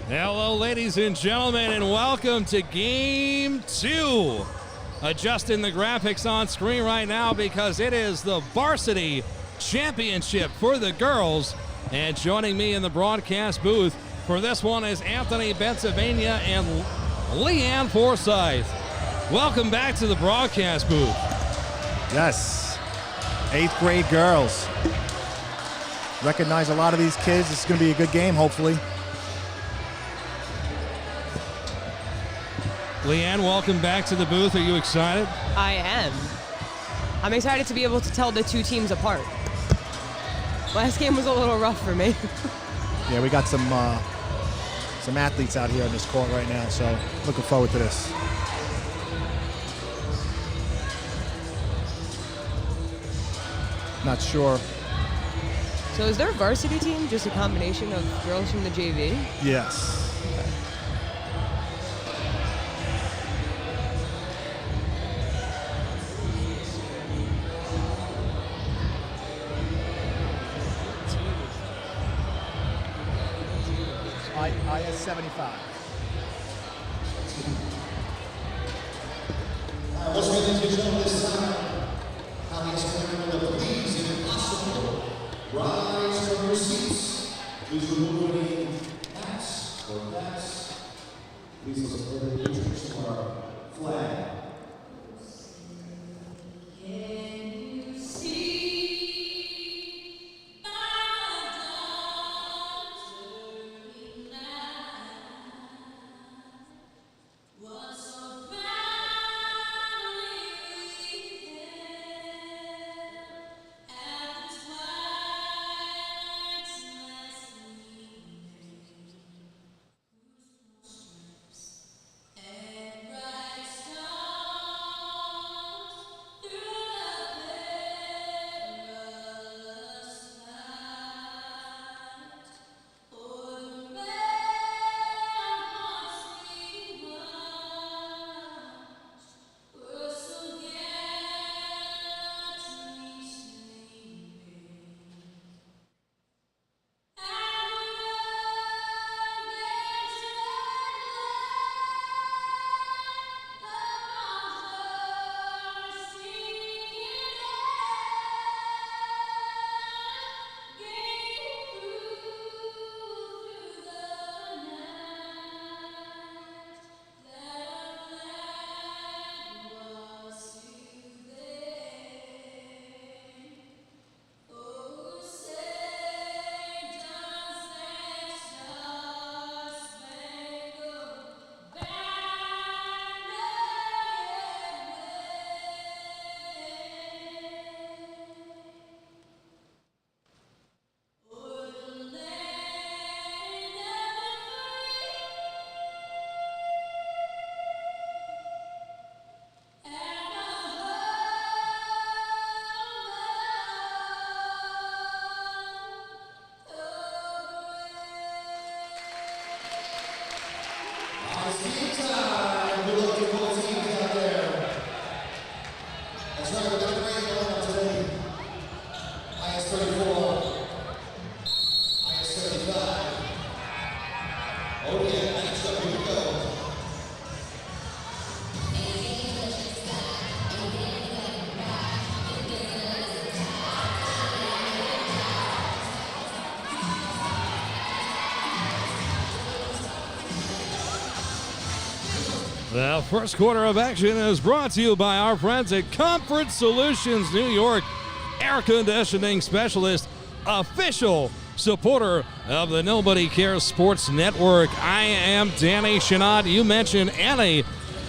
Hello, ladies and gentlemen, and welcome to Game 2. Adjusting the graphics on screen right now because it is the Varsity Championship for the girls. And joining me in the broadcast booth for this one is Anthony Bentivegna and Leanne Forsyth. Welcome back to the broadcast booth. Yes, 8th grade girls. Recognize a lot of these kids. It's going to be a good game, hopefully. Leanne, welcome back to the booth. Are you excited? I am. I'm excited to be able to tell the two teams apart. Last game was a little rough for me. Yeah, we got some athletes out here on this court right now, so looking forward to this. Not sure. So is their varsity team just a combination of girls from the JV? Yes. IS 75. What's really to show this time? How the experiment of these impossible. Rise from your seats. Please remove any hats or bats. Please look for the pictures from our flag. The first quarter of action is brought to you by our friends at Comfort Solutions New York, air conditioning specialist, official supporter of the Nobody Cares Sports Network. I am Danny Chanod. You mention any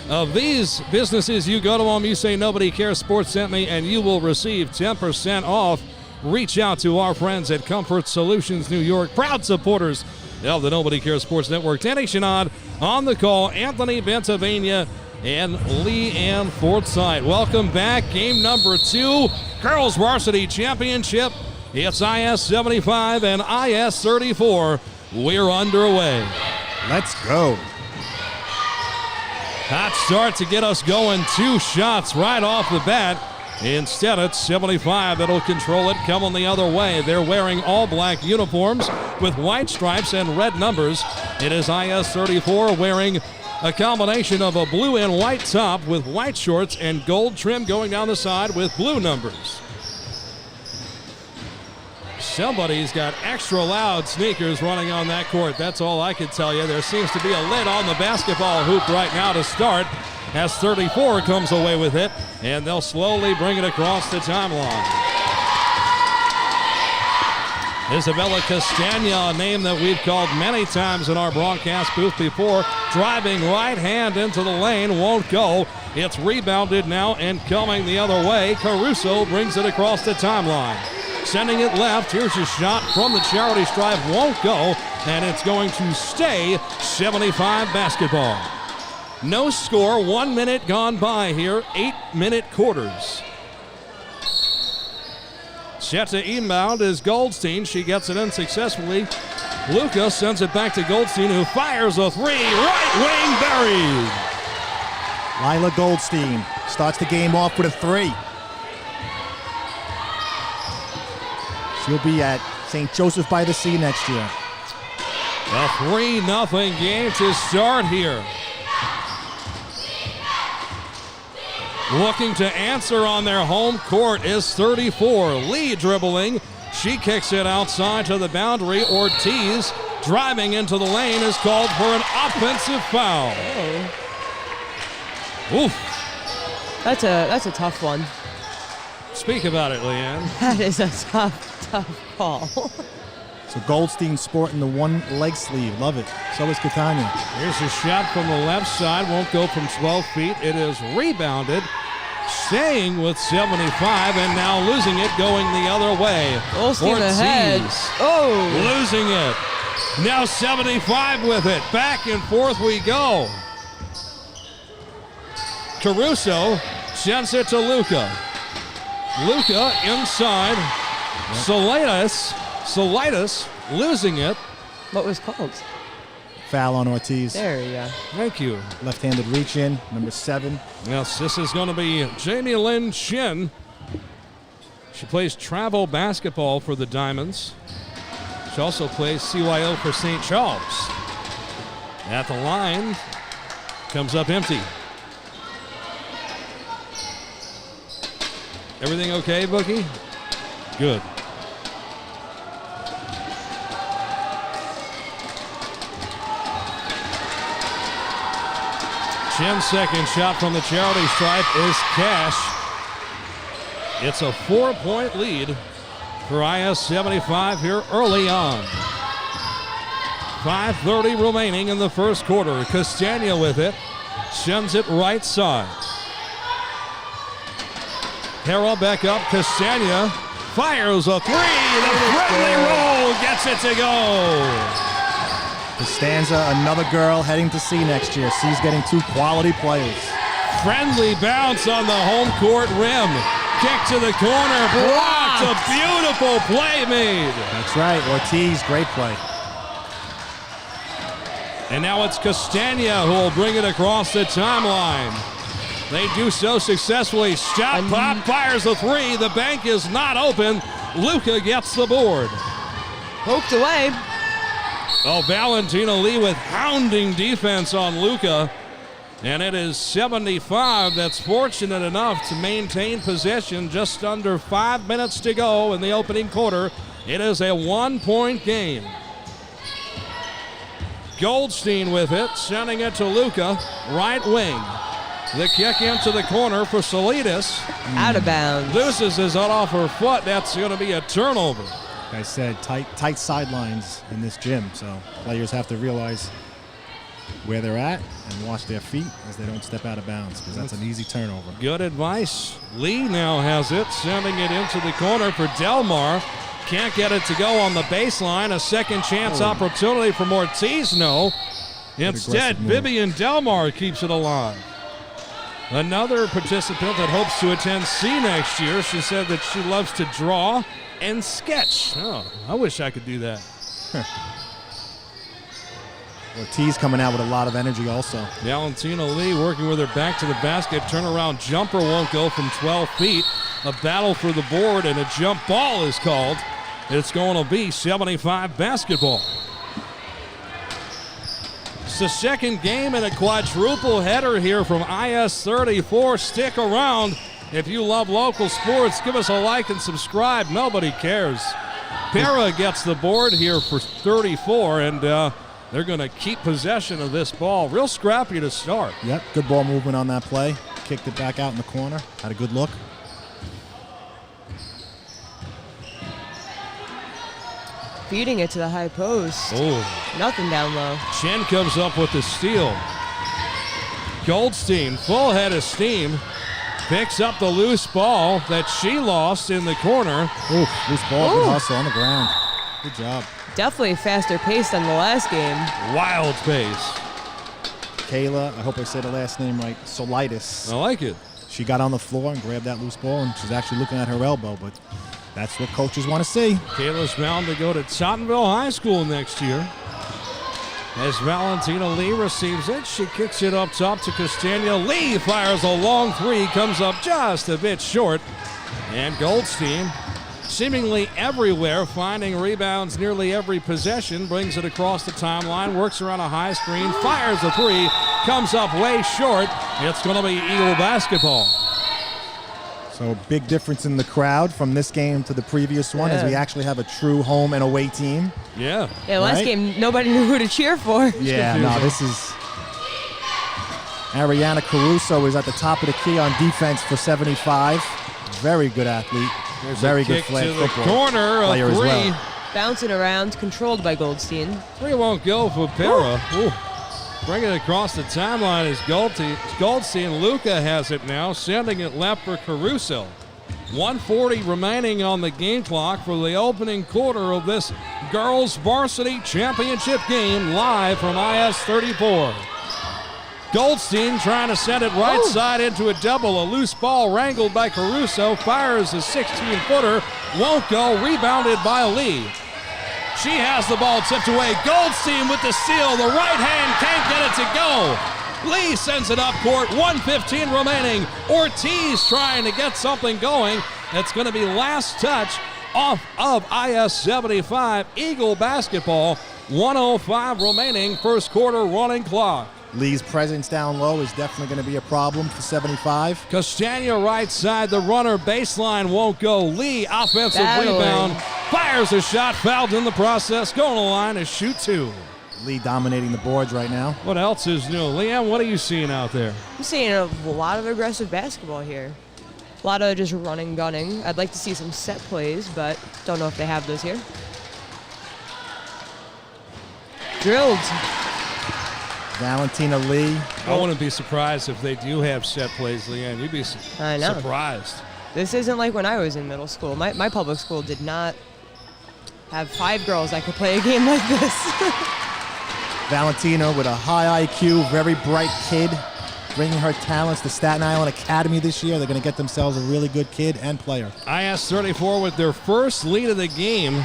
of these businesses, you go to them, you say Nobody Cares Sports sent me, and you will receive 10% off. Reach out to our friends at Comfort Solutions New York, proud supporters of the Nobody Cares Sports Network. Danny Chanod on the call, Anthony Bentivegna and Leanne Forsyth. Welcome back. Game number 2, Girls Varsity Championship. It's IS 75 and IS 34. We're underway. Let's go. Hot start to get us going. 2 shots right off the bat. Instead, it's 75 that'll control it, coming the other way. They're wearing all black uniforms with white stripes and red numbers. It is IS-34 wearing a combination of a blue and white top with white shorts and gold trim going down the side with blue numbers. Somebody's got extra loud sneakers running on that court. That's all I can tell you. There seems to be a lid on the basketball hoop right now to start as 34 comes away with it, and they'll slowly bring it across the timeline. Isabella Castagna, a name that we've called many times in our broadcast booth before, driving right hand into the lane, won't go. It's rebounded now and coming the other way. Caruso brings it across the timeline. Sending it left, here's a shot from the charity stripe, won't go, and it's going to stay 75 basketball. No score, 1 minute gone by here, 8-minute quarters. Set to inbound is Goldstein. She gets it in successfully. Luca sends it back to Goldstein, who fires a three. Right wing buried. Lila Goldstein starts the game off with a three. She'll be at St. Joseph by the Sea next year. A 3-0 game to start here. Looking to answer on their home court is 34. Lee dribbling. She kicks it outside to the boundary. Ortiz driving into the lane is called for an offensive foul. Oof. That's a tough one. Speak about it, Leanne. That is a tough call. So Goldstein sporting the one leg sleeve. Love it. So is Catania. Here's a shot from the left side. Won't go from 12 feet. It is rebounded. Staying with 75 and now losing it going the other way. Goldstein ahead. Oh. Losing it. Now 75 with it. Back and forth we go. Caruso sends it to Luca. Luca inside. Solitis losing it. What was called? Foul on Ortiz. There you go. Thank you. Left-handed reach in, number 7. Yes, this is going to be Jamie Lynn Shin. She plays travel basketball for the Diamonds. She also plays CYO for St. Charles. At the line, comes up empty. Everything okay, Bookie? Good. Shin's second shot from the charity stripe is cash. It's a 4-point lead for IS-75 here early on. 5:30 remaining in the first quarter. Castagna with it. Sends it right side. Hera back up. Castagna fires a three. The friendly roll gets it to go. Costanza, another girl heading to sea next year. Sea's getting 2 quality players. Friendly bounce on the home court rim. Kick to the corner. Blocked. A beautiful play made. That's right. Ortiz, great play. And now it's Castagna who will bring it across the timeline. They do so successfully. Shot pop, fires a three. The bank is not open. Luca gets the board. Poked away. Oh, Valentina Lee with hounding defense on Luca. And it is 75 that's fortunate enough to maintain possession. Just under 5 minutes to go in the opening quarter. It is a 1-point game. Goldstein with it, sending it to Luca, right wing. The kick into the corner for Solitis. Out of bounds. Loses his off her foot. That's going to be a turnover. Like I said, tight sidelines in this gym, so players have to realize where they're at and watch their feet as they don't step out of bounds, because that's an easy turnover. Good advice. Lee now has it, sending it into the corner for Delmar. Can't get it to go on the baseline. A second chance opportunity for Ortiz. No. Instead, Vivian Delmar keeps it alive. Another participant that hopes to attend C next year. She said that she loves to draw and sketch. Oh, I wish I could do that. Ortiz coming out with a lot of energy also. Valentina Lee working with her back to the basket. Turnaround jumper won't go from 12 feet. a battle for the board, and a jump ball is called. It's going to be 75 basketball. It's the second game in a quadruple header here from IS-34. Stick around. If you love local sports, give us a like and subscribe. Nobody cares. Para gets the board here for 34, and they're going to keep possession of this ball. Real scrappy to start. Yep, good ball movement on that play. Kicked it back out in the corner. Had a good look. Feeding it to the high post. Oh. Nothing down low. Chen comes up with the steal. Goldstein, full head of steam, picks up the loose ball that she lost in the corner. Ooh, loose ball, Ooh. good hustle on the ground. Good job. Definitely faster pace than the last game. Wild pace. Kayla, I hope I said the last name right, Solitis. I like it. She got on the floor and grabbed that loose ball, and she's actually looking at her elbow, but that's what coaches want to see. Kayla's bound to go to Tottenville High School next year. As Valentina Lee receives it, she kicks it up top to Castagna. Lee fires a long three, comes up just a bit short. And Goldstein, seemingly everywhere, finding rebounds nearly every possession, brings it across the timeline, works around a high screen, fires a three, comes up way short. It's going to be Eagle basketball. So big difference in the crowd from this game to the previous one, as we actually have a true home and away team. Yeah. Yeah, last Right? game, nobody knew who to cheer for. Yeah, no, this is... Ariana Caruso is at the top of the key on defense for 75. Very good athlete. There's Very a good kick flag to the football corner, a player as three. well. Bouncing around, controlled by Goldstein. Three won't go for Para. Ooh. Bringing it across the timeline is Goldstein. Luca has it now, sending it left for Caruso. 1:40 remaining on the game clock for the opening quarter of this girls varsity championship game, live from IS-34. Goldstein trying to send it right side into a double. A loose ball wrangled by Caruso. Fires a 16-footer. Won't go. Rebounded by Lee. She has the ball tipped away. Goldstein with the steal. The right hand can't get it to go. Lee sends it up court. 1:15 remaining. Ortiz trying to get something going. It's going to be last touch off of IS-75. Eagle basketball. 1:05 remaining. First quarter running clock. Lee's presence down low is definitely going to be a problem for 75. Castagna right side, the runner baseline won't go. Lee offensive Battling. rebound, fires a shot, fouled in the process, going to the line to shoot two. Lee dominating the boards right now. What else is new? Leanne, what are you seeing out there? I'm seeing a lot of aggressive basketball here. A lot of just running, gunning. I'd like to see some set plays, but don't know if they have those here. Drilled. Valentina Lee. I wouldn't be surprised if they do have set plays, Leanne. You'd be I know. surprised. This isn't like when I was in middle school. My public school did not have 5 girls that could play a game like this. Valentina with a high IQ, very bright kid, bringing her talents to Staten Island Academy this year. They're going to get themselves a really good kid and player. IS-34 with their first lead of the game.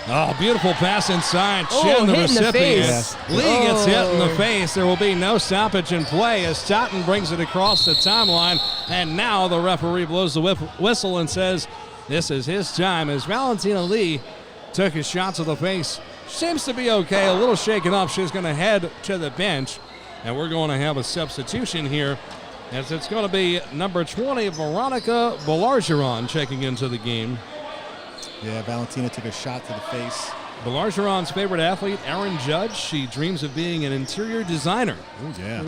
Oh, beautiful pass inside. Chen, the hit in the recipient. face. Lee gets hit in the Oh. face. There will be no stoppage in play as Totten brings it across the timeline. And now the referee blows the whistle and says this is his time, as Valentina Lee took a shot to the face. Seems to be okay, a little shaken up. She's going to head to the bench. And we're going to have a substitution here, as it's going to be number 20, Veronica Belargeron, checking into the game. Yeah, Valentina took a shot to the face. Belargeron's favorite athlete, Aaron Judge. She dreams of being an interior designer. Oh, yeah.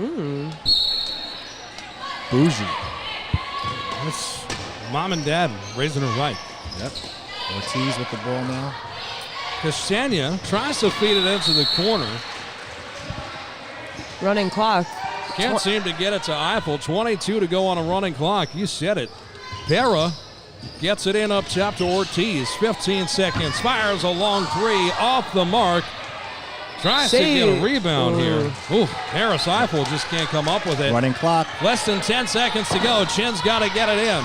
Bougie. That's mom and dad raising her right. Yep. Ortiz with the ball now. Castagna tries to feed it into the corner. Running clock. Can't seem to get it to Eiffel. 22 to go on a running clock. You said it. Para gets it in up top to Ortiz. 15 seconds. Fires a long three off the mark. Tries to get a rebound here. Ooh, Harris Eiffel just can't come up with it. Running clock. Less than 10 seconds to go. Chen's got to get it in.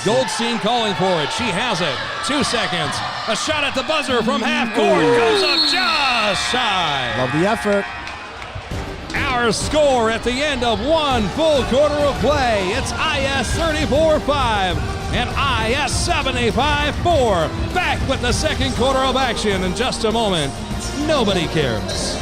Goldstein calling for it. She has it. 2 seconds. A shot at the buzzer from half court. Goes up just shy. Love the effort. Our score at the end of one full quarter of play. It's IS 34-5 and IS 75-4. Back with the second quarter of action in just a moment. Nobody cares.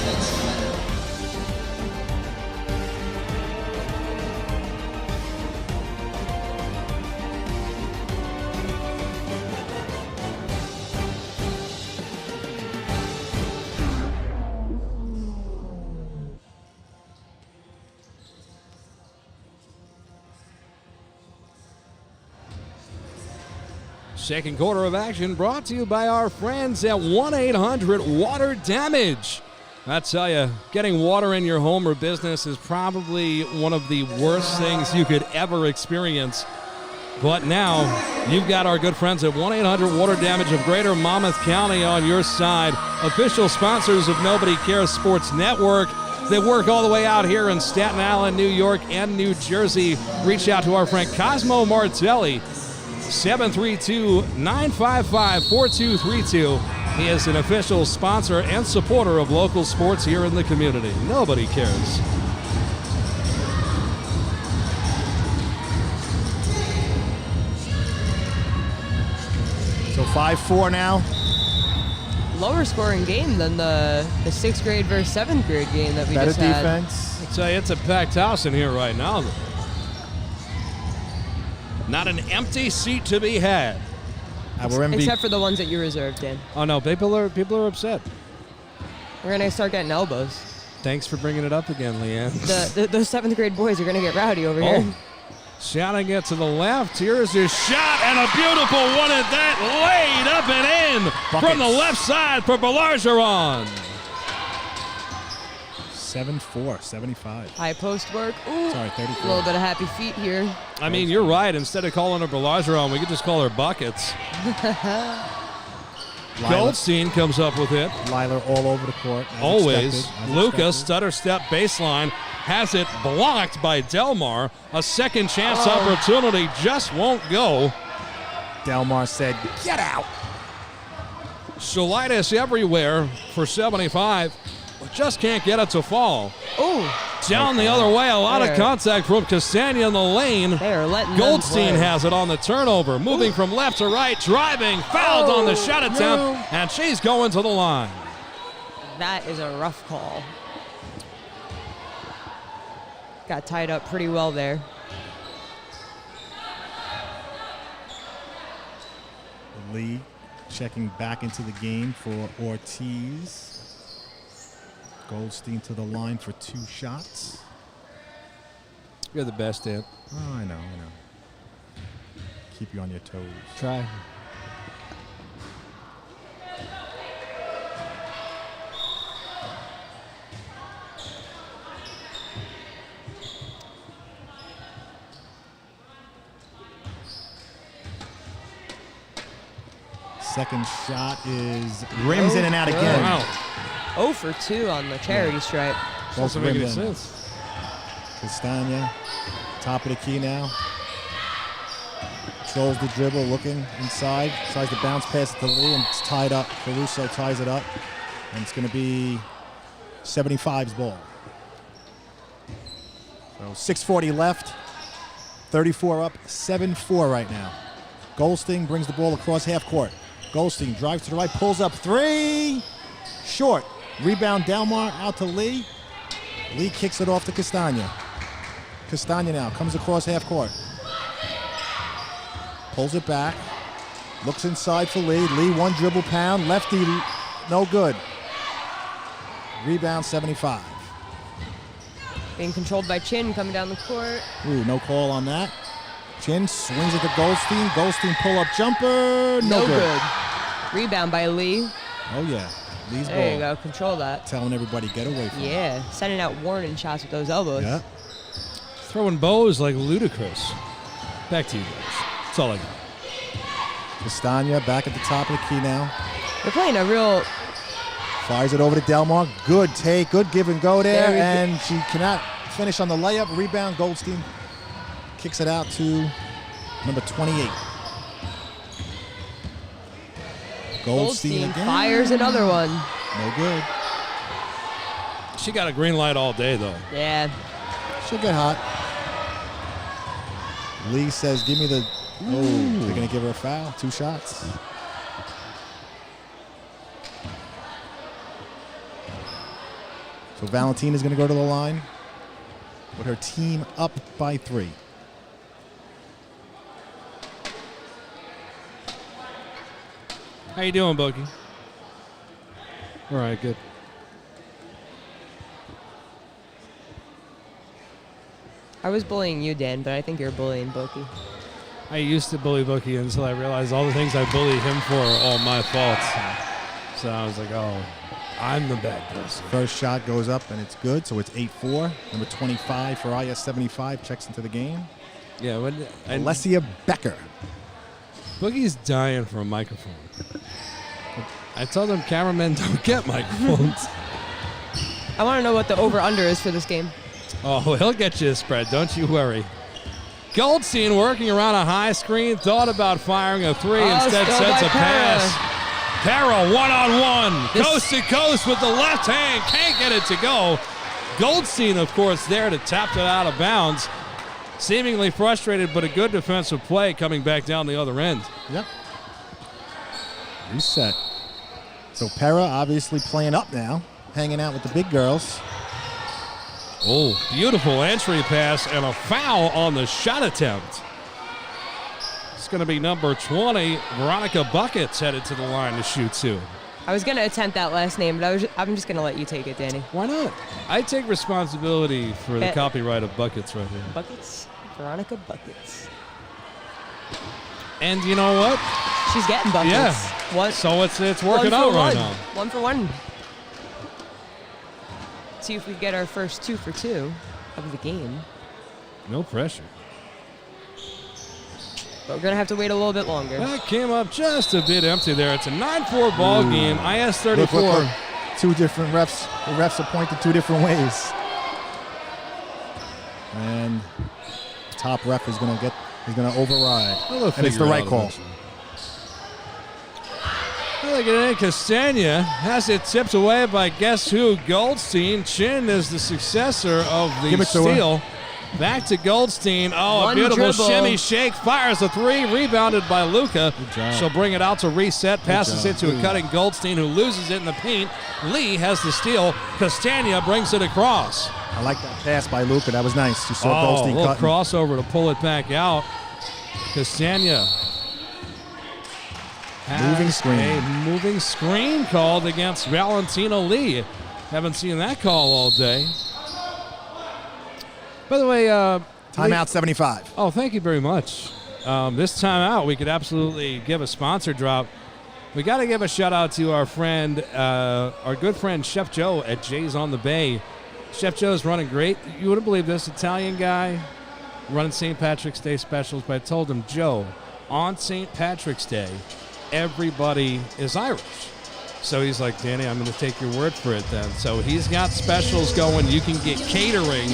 Second quarter of action brought to you by our friends at 1-800-WATER-DAMAGE. I tell you, getting water in your home or business is probably one of the worst things you could ever experience. But now, you've got our good friends at 1-800-WATER-DAMAGE of Greater Monmouth County on your side. Official sponsors of Nobody Cares Sports Network. They work all the way out here in Staten Island, New York, and New Jersey. Reach out to our friend Cosmo Martelli. 732-955-4232. He is an official sponsor and supporter of local sports here in the community. Nobody cares. So 5-4 now. Lower scoring game than the 6th grade versus 7th grade game that we Better just had. defense. I tell you, it's a packed house in here right now. Not an empty seat to be had. We're MVP. Except for the ones that you reserved, Dan. Oh no, people are upset. We're going to start getting elbows. Thanks for bringing it up again, Leanne. Those 7th grade boys are going to get rowdy over here. Shouting it to the left. Here's his shot, and a beautiful one at that. Laid up and in from the left side for Belargeron. 7-4, 75. High post work. Ooh, Sorry, a 34. little bit of happy feet here. I mean, you're right. Instead of calling her Belargeron, we could just call her Buckets. Goldstein comes up with it. Lyler all over the court. Always. Lucas, stutter step baseline, has it blocked by Delmar. A second chance opportunity just won't go. Delmar said, get out. Shalitis everywhere for 75. Just can't get it to fall. Oh, Down the other way, a lot of contact from Castagna in the lane. they are letting Goldstein them play. has it on the turnover, moving from left to right, driving, fouled on the shot attempt, and she's going to the line. That is a rough call. Got tied up pretty well there. Lee checking back into the game for Ortiz. Goldstein to the line for 2 shots. You're the best, Dan. Oh, I know. Keep you on your toes. Try. Second shot is rims in and out again. Wow. 0 for 2 on the charity stripe. Doesn't make any rims in. sense. Castagna, top of the key now. Controls the dribble, looking inside. Tries to bounce past to Lee, and it's tied up. Caruso ties it up. And it's going to be 75's ball. So 6:40 left. 34 up, 7-4 right now. Goldstein brings the ball across half court. Goldstein drives to the right, pulls up 3. Short. Rebound Delmar out to Lee. Lee kicks it off to Castagna. Castagna now comes across half court. Pulls it back. Looks inside for Lee. Lee 1 dribble pound. Lefty no good. Rebound 75. Being controlled by Chin coming down the court. Ooh, no call on that. Chin swings it to Goldstein. Goldstein pull-up jumper. No good. Rebound by Lee. Oh, yeah. Lee's ball. There you go. Control that. Telling everybody, get away from it. Yeah. Sending out warning shots with those elbows. Yeah. Throwing bows like ludicrous. Back to you guys. That's all I got. Castagna back at the top of the key now. We're playing a real... Fires it over to Delmar. Good take. Good give and go there. Very And she cannot finish on the layup. Rebound. Goldstein kicks it out to number 28. Goldstein again. Fires another one. No good. She got a green light all day, though. Yeah. She'll get hot. Lee says, give me the Oh, they're going to give her a foul. 2 shots. So Valentina's going to go to the line with her team up by 3. How you doing, Bookie? All right, good. I was bullying you, Dan, but I think you're bullying Bookie. I used to bully Bookie until I realized all the things I bullied him for are all my faults. So I was like, oh, I'm the bad person. First shot goes up, and it's good, so it's 8-4. Number 25 for IS-75 checks into the game. Yeah, Alessia Becker. Boogie's dying for a microphone. I told him cameramen don't get microphones. I want to know what the over-under is for this game. Oh, he'll get you a spread, don't you worry. Goldstein working around a high screen, thought about firing a 3, instead sends a pass. Para one-on-one, coast to coast with the left hand, can't get it to go. Goldstein, of course, there to tap it out of bounds. Seemingly frustrated, but a good defensive play coming back down the other end. Yep. Reset. So Para obviously playing up now, hanging out with the big girls. Oh, beautiful entry pass and a foul on the shot attempt. It's going to be number 20, Veronica Buckets, headed to the line to shoot 2. I was going to attempt that last name, but I'm just going to let you take it, Danny. Why not? I take responsibility for the copyright of Buckets right here. Buckets? Veronica Buckets. And you know what? She's getting buckets. Yeah. What? So it's working out right now. 1 for 1. See if we get our first 2 for 2 of the game. No pressure. But we're going to have to wait a little bit longer. That came up just a bit empty there. It's a 9-4 ball game. IS-34. Look. 2 different refs. The refs are pointed 2 different ways. And top ref is going to override. And it's the right call. Well, they get in. Castagna has it tipped away by guess who? Goldstein. Chin is the successor of the steal. Back to Goldstein. Oh, a beautiful shimmy shake. Fires a 3. Rebounded by Luca. She'll bring it out to reset. Passes it to a cutting Goldstein, who loses it in the paint. Lee has the steal. Castagna brings it across. I like that pass by Luca. That was nice. You saw Goldstein little cutting. Crossover to pull it back out. Castagna. Moving screen. A moving screen called against Valentina Lee. Haven't seen that call all day. By the way, timeout 75. Oh, thank you very much. This timeout, we could absolutely give a sponsor drop. We got to give a shout out to our friend, our good friend Chef Joe at Jay's on the Bay. Chef Joe's running great. You wouldn't believe this Italian guy running St. Patrick's Day specials, but I told him, Joe, on St. Patrick's Day, everybody is Irish. So he's like, Danny, I'm going to take your word for it then. So he's got specials going. You can get catering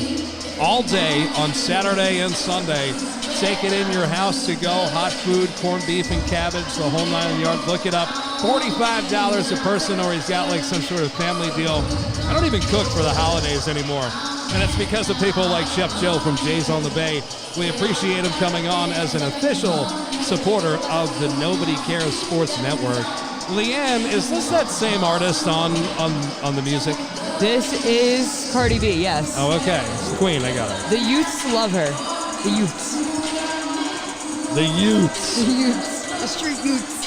all day on Saturday and Sunday. Take it in your house to go. Hot food, corned beef and cabbage, the whole 9 yards. Look it up. $45 a person, or he's got like some sort of family deal. I don't even cook for the holidays anymore. And it's because of people like Chef Joe from Jay's on the Bay. We appreciate him coming on as an official supporter of the Nobody Cares Sports Network. Leanne, is this that same artist on the music? This is Cardi B, yes. Oh, okay. It's Queen, I got it. The youths love her. The youths. The youths. The youths. The street youths.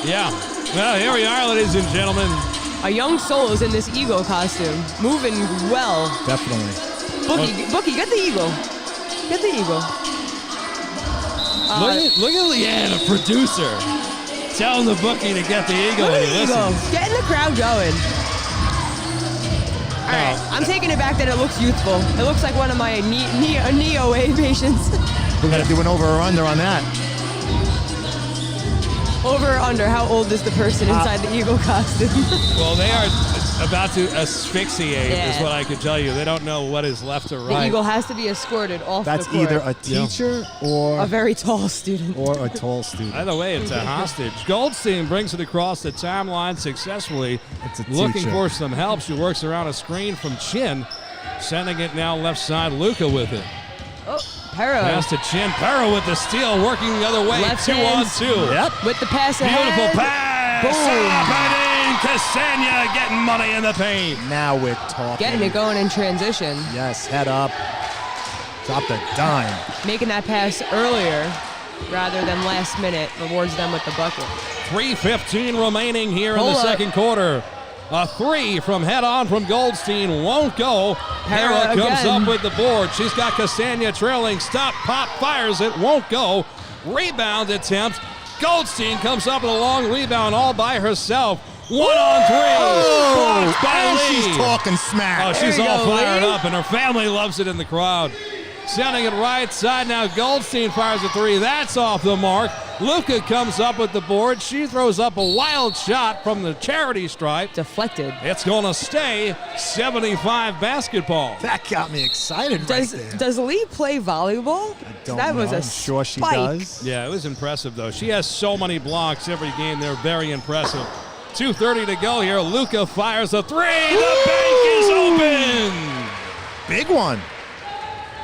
Yeah. Well, here we are, ladies and gentlemen. A young soul is in this eagle costume, moving well. Definitely. Bookie, get the eagle. Get the eagle. Look at Leanne, a producer, telling the bookie to get the eagle. Look at the eagle. Getting the crowd going. All right, I'm taking it back that it looks youthful. It looks like one of my Neo-A patients. We're going to do an over or under on that. Over or under, how old is the person inside the eagle costume? Well, they are about to asphyxiate, is what I can tell you. They don't know what is left or right. The eagle has to be escorted off the court. That's either a teacher or a very tall student. Or a tall student. Either way, it's a hostage. Goldstein brings it across the timeline successfully. It's a looking teacher. for some help. She works around a screen from Chin, sending it now left side. Luca with it. Oh, Pero Pass to Chin. Pero with the steal, working the other way. Left 2 on hands. 2. Yep. with the pass Beautiful ahead. pass. Boom. Up and in. Ksenia getting money in the paint. Now we're talking. Getting it going in transition. Yes, head up. Drop the dime. Making that pass earlier rather than last minute rewards them with the bucket. 3:15 remaining here in Hold the up. second quarter. A 3 from head on from Goldstein won't go. Hera Hera comes again. up with the board. She's got Ksenia trailing. Stop, pop, fires it. Won't go. Rebound attempt. Goldstein comes up with a long rebound all by herself. 1 on 3. Blocked by and Lee. she's talking smack. Oh, she's There you all go, fired Lee. up, and her family loves it in the crowd. Sending it right side now. Goldstein fires a 3. That's off the mark. Luca comes up with the board. She throws up a wild shot from the charity stripe. Deflected. It's going to stay 75 basketball. That got me excited Does right there. does Lee play volleyball? Don't that was know. a I'm sure she spike. does. Yeah, it was impressive, though. She has so many blocks every game. They're very impressive. 2:30 to go here. Luca fires a 3. The bank is open. Big one.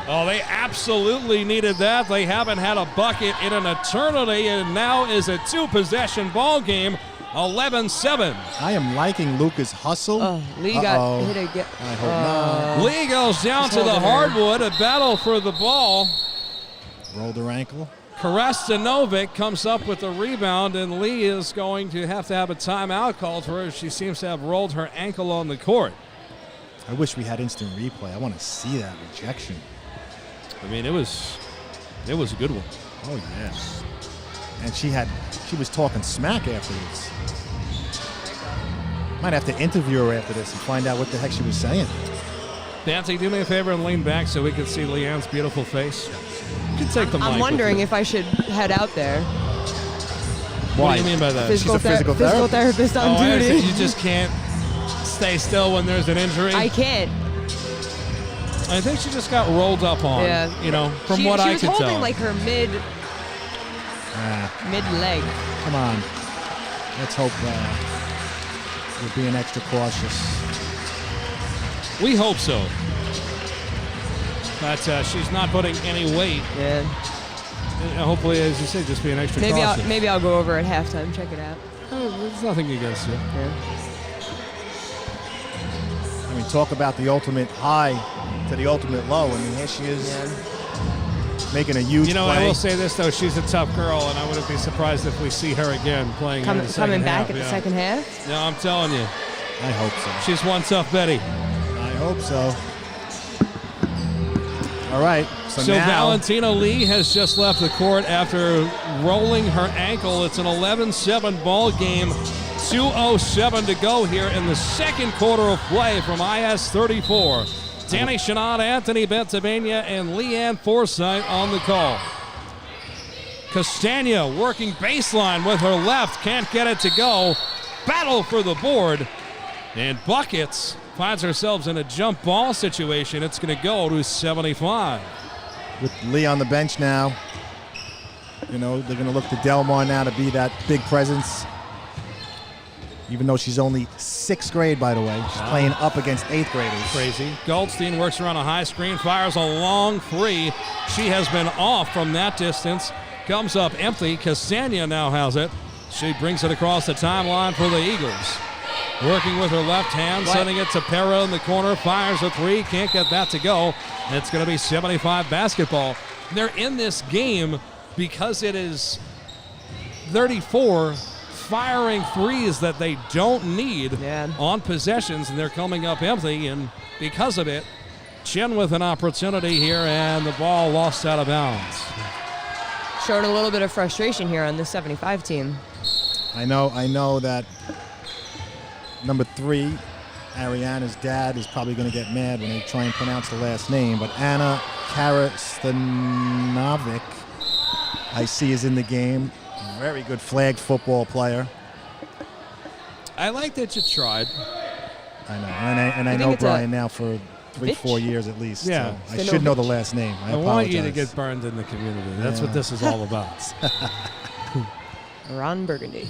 Oh, they absolutely needed that. They haven't had a bucket in an eternity, and now is a 2-possession ball game, 11-7. I am liking Luca's hustle. Oh, Lee Uh-oh. got hit again. I hope not. Lee goes down Just to the holding her. hardwood, a battle for the ball. Rolled her ankle. Karastanovic comes up with the rebound, and Lee is going to have a timeout called for her. She seems to have rolled her ankle on the court. I wish we had instant replay. I want to see that rejection. I mean, it was a good one. Oh, yes. And she was talking smack afterwards. Might have to interview her after this and find out what the heck she was saying. Nancy, do me a favor and lean back so we can see Leanne's beautiful face. You can take the mic. I'm wondering if I should head out there. What do you mean by that? She's a physical therapist on Oh, I duty. understand. You just can't stay still when there's an injury. I can't. I think she just got rolled up on. Yeah. You know, from she what I was could holding tell. like her mid leg. Come on. Let's hope we're being extra cautious. We hope so. But she's not putting any weight. Yeah. And hopefully, as you say, just being extra cautious. Maybe I'll go over at halftime. Check it out. There's nothing against it. Yeah. I mean, talk about the ultimate high to the ultimate low. I mean, here she is making a huge You know, play. I will say this, though. She's a tough girl, and I wouldn't be surprised if we see her again playing in the second Coming back half. at the Yeah. second half. No, I'm telling you. I hope so. She's one tough Betty. I hope so. All right. So now, Valentina Lee has just left the court after rolling her ankle. It's an 11-7 ball game. 2:07 to go here in the second quarter of play from IS 34. Danny Chanod, Anthony Bentivegna, and Leanne Forsyth on the call. Castagna working baseline with her left. Can't get it to go. Battle for the board. And buckets. Finds herself in a jump ball situation. It's going to go to 75. with Lee on the bench now, you know, they're going to look to Delmar now to be that big presence. Even though she's only 6th grade, by the way. She's playing up against 8th graders. Crazy. Goldstein works around a high screen, fires a long 3. She has been off from that distance. Comes up empty. Castagna now has it. She brings it across the timeline for the Eagles. Working with her left hand, sending it to Pera in the corner. Fires a 3. Can't get that to go. It's going to be 75 basketball. They're in this game because it is 34 firing 3s that they don't need on possessions, and they're coming up empty, and because of it, Chin with an opportunity here, and the ball lost out of bounds. Showing a little bit of frustration here on the 75 team. I know that number 3, Ariana's dad, is probably going to get mad when they try and pronounce the last name, but Anna Karastanovic, I see, is in the game. Very good flag football player. I like that you tried. I know, and I know Brian now for 3-4 years at least. Yeah. So I should know the last name. I want you to apologize. get burned in the community. That's what this is all about. Ron Burgundy.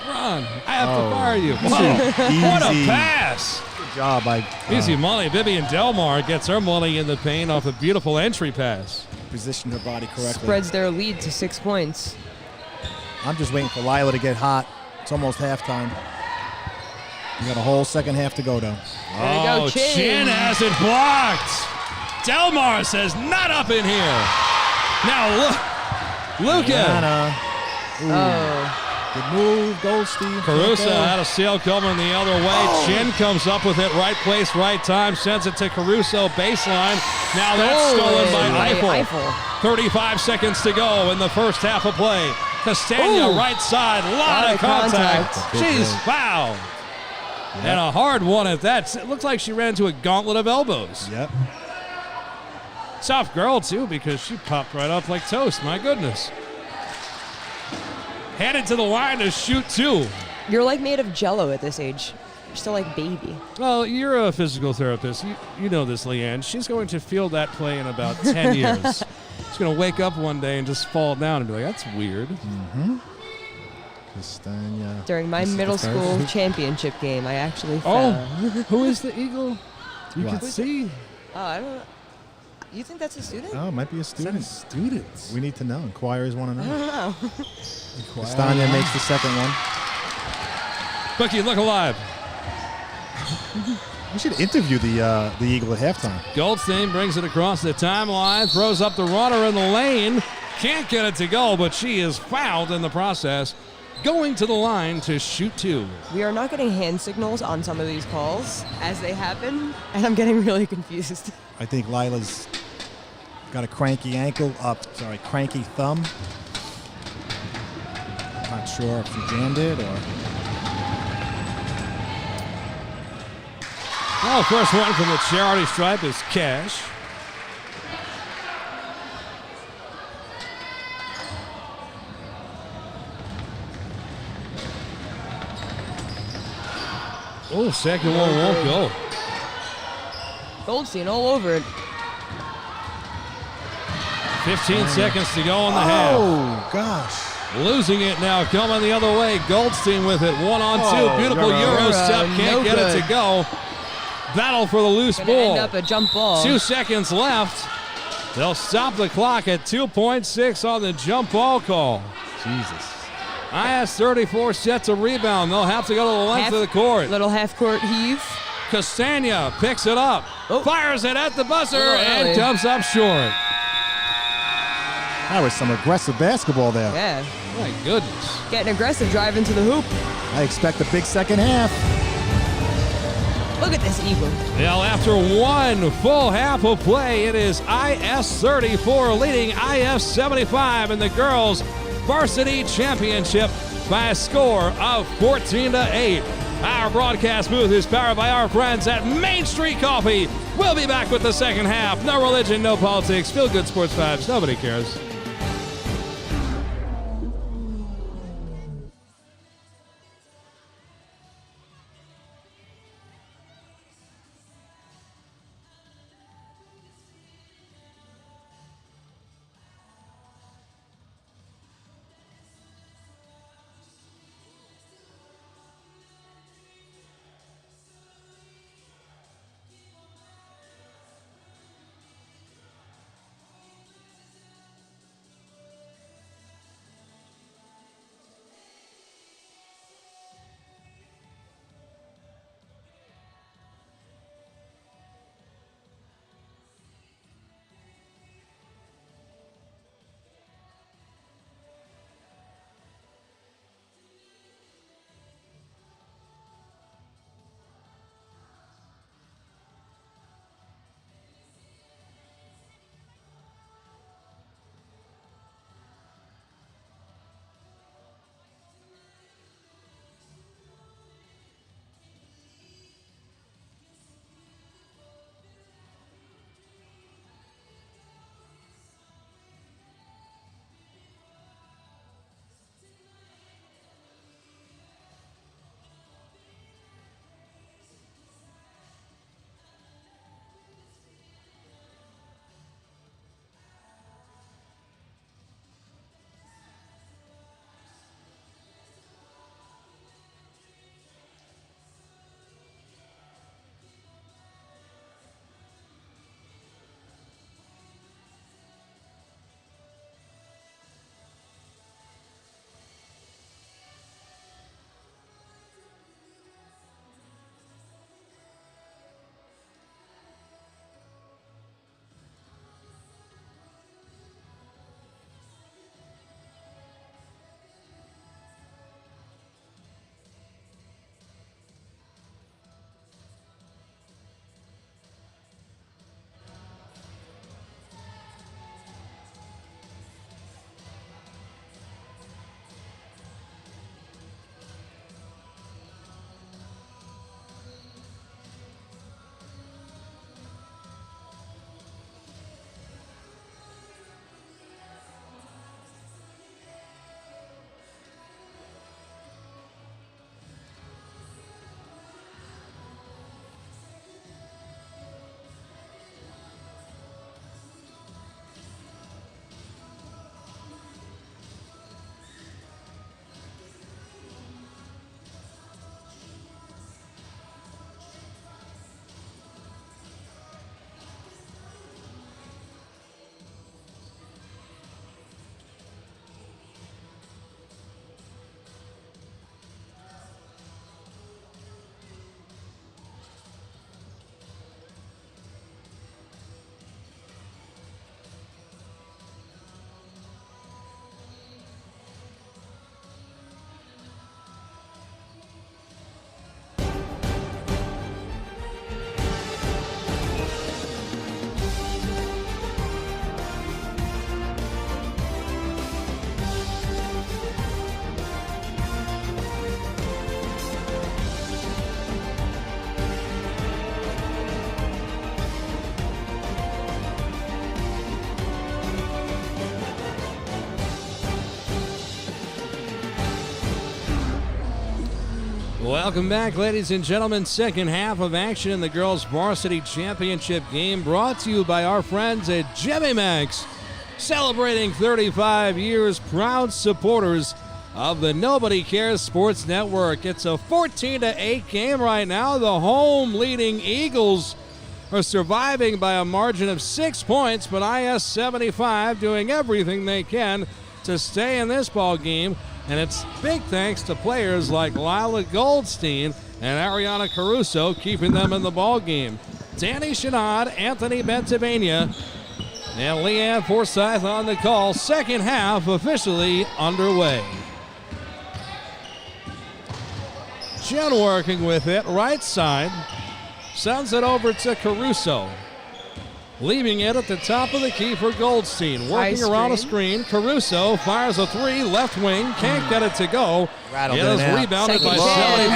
Ron, I have to fire you. Whoa. Easy. What a pass! job by Easy money. Vivian Delmar gets her money in the paint off a beautiful entry pass. positioned her body correctly. Spreads their lead to 6 points. I'm just waiting for Lila to get hot. It's almost halftime. We got a whole second half to go, though. There you go, Chin. Chin has it blocked. Delmar says, not up in here. Now, Luca. Leanne. Oh. Good move, Goldstein. Caruso had a steal coming the other way. Chin comes up with it, right place, right time, sends it to Caruso, baseline. Now that's stolen by Eiffel. 35 seconds to go in the first half of play. Castagna, right side, lot of contact. She's fouled. Yep. And a hard one at that. It looks like she ran into a gauntlet of elbows. Yep. Tough girl, too, because she popped right up like toast. My goodness. Headed to the line to shoot 2. You're like made of jello at this age. You're still like baby. Well, you're a physical therapist. You know this, Leanne. She's going to field that play in about 10 years. She's going to wake up one day and just fall down and be like, that's weird. Mm-hmm. Castagna. During my middle school championship game, I actually Oh, fell. who is the Eagle? You What? can see. Oh, I don't know. You think that's a student? Oh, it might be a student. Students. We need to know. Inquirers want to I know. don't know. Castagna makes the second one. Bookie, look alive. We should interview the Eagle at halftime. Goldstein brings it across the timeline, throws up the runner in the lane. Can't get it to go, but she is fouled in the process. Going to the line to shoot 2. We are not getting hand signals on some of these calls as they happen, and I'm getting really confused. I think Lila's got a cranky cranky thumb. Not sure if she jammed it or. Well, first one from the charity stripe is Cash. Oh, second one won't go. Goldstein all over it. 15 seconds to go in the half. Oh, gosh. Losing it now, coming the other way. Goldstein with it, 1-on-2. Beautiful Euro step, can't get it to go. Battle for the loose Gonna ball. end up a jump ball. 2 seconds left. They'll stop the clock at 2.6 on the jump ball call. Jesus. IS 34 sets a rebound. They'll have to go to the length of the court. Little half-court heave. Castagna picks it up, fires it at the buzzer, and early. comes up short. That was some aggressive basketball there. Yeah. My goodness. Getting aggressive, driving to the hoop. I expect a big second half. Look at this Eagle. Well, after one full half of play, it is IS 34 leading IS 75 in the girls' Varsity Championship by a score of 14-8. Our broadcast booth is powered by our friends at Main Street Coffee. We'll be back with the second half. No religion, no politics. Feel good sports vibes. Nobody cares. Welcome back, ladies and gentlemen. Second half of action in the girls' varsity championship game, brought to you by our friends at Jimmy Max, celebrating 35 years, proud supporters of the Nobody Cares Sports Network. It's a 14-8 game right now. The home leading Eagles are surviving by a margin of 6 points, but IS 75 doing everything they can to stay in this ball game. And it's big thanks to players like Lila Goldstein and Ariana Caruso keeping them in the ball game. Danny Chanod, Anthony Bentivegna, and Leanne Forsyth on the call. Second half officially underway. Jen working with it, right side. Sends it over to Caruso. Leaving it at the top of the key for Goldstein. Working around a screen. Caruso fires a three, left wing. Can't get it to go. Rattled it is in rebounded by Second Shelly.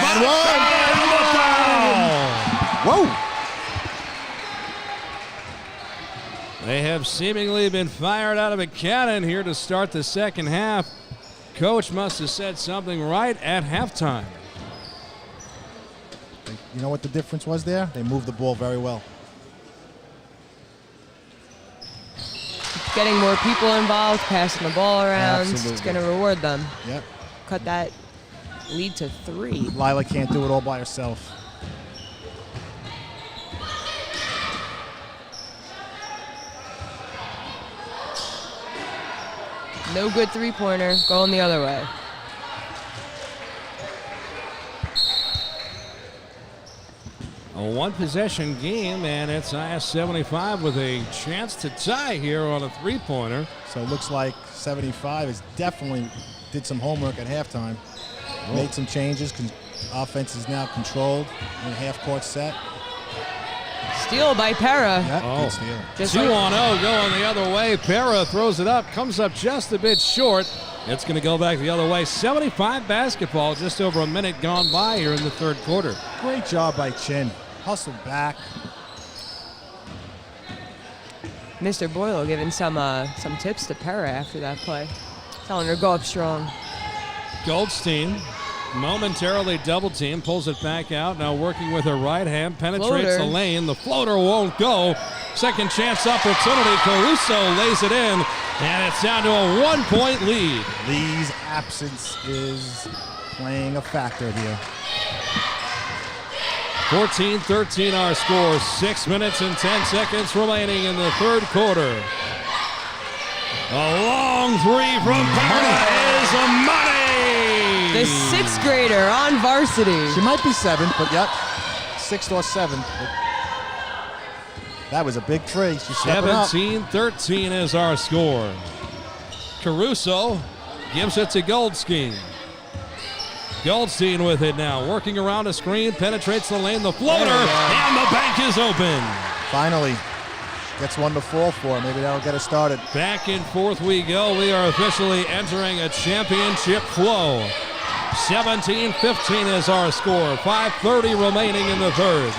Whoa! They have seemingly been fired out of a cannon here to start the second half. Coach must have said something right at halftime. You know what the difference was there? They moved the ball very well. Getting more people involved, passing the ball around. Absolutely. It's going to reward them. Yep. Cut that lead to 3. Lila can't do it all by herself. No good three-pointer. Going the other way. A one-possession game, and it's IS 75 with a chance to tie here on a three-pointer. So it looks like 75 is definitely did some homework at halftime. Made some changes. Offense is now controlled in half-court set. Steal by Para. Yep, Oh. good steal. Just 2-0 going the other way. Para throws it up, comes up just a bit short. It's going to go back the other way. 75 basketball, just over a minute gone by here in the third quarter. Great job by Chin. Hustled back. Mr. Boyle giving some tips to Para after that play. Telling her go up strong. Goldstein momentarily double team, pulls it back out. Now working with her right hand, penetrates Floater. the lane. The floater won't go. Second chance opportunity. Caruso lays it in, and it's down to a 1-point lead. Lee's absence is playing a factor here. 14-13 our score. 6 minutes and 10 seconds remaining in the third quarter. A long three from Para is a money. The 6th grader on varsity. She might be 7th, but yep, 6th or 7th. That was a big tree. She's stepping up. 17-13 is our score. Caruso gives it to Goldstein. Goldstein with it now, working around a screen, penetrates the lane, the floater, and the bank is open. Finally, gets one to fall for. Maybe that'll get us started. Back and forth we go. We are officially entering a championship flow. 17-15 is our score. 5:30 remaining in the third.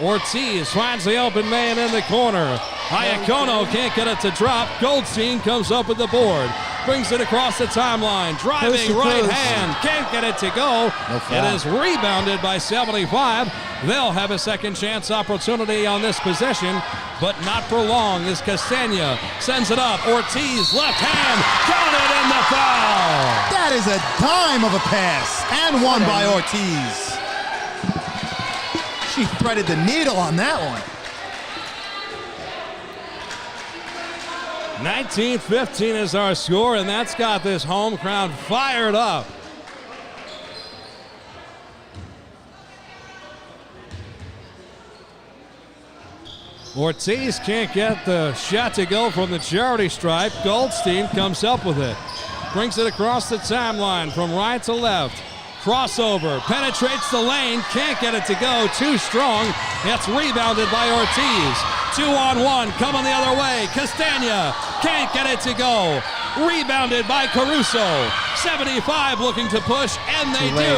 Ortiz finds the open man in the corner. Iacono can't get it to drop. Goldstein comes up with the board. Brings it across the timeline. Driving Coast to right coast. hand. Can't get it to go. No foul. It is rebounded by 75. They'll have a second chance opportunity on this possession, but not for long as Castagna sends it up. Ortiz, left hand. Counted in the foul. That is a dime of a pass, and one by Ortiz. She threaded the needle on that one. 19-15 is our score, and that's got this home crowd fired up. Ortiz can't get the shot to go from the charity stripe. Goldstein comes up with it. Brings it across the timeline from right to left. Crossover, penetrates the lane, can't get it to go, too strong. It's rebounded by Ortiz. 2-on-1, coming the other way. Castagna can't get it to go. Rebounded by Caruso. 75 looking to push, and they do.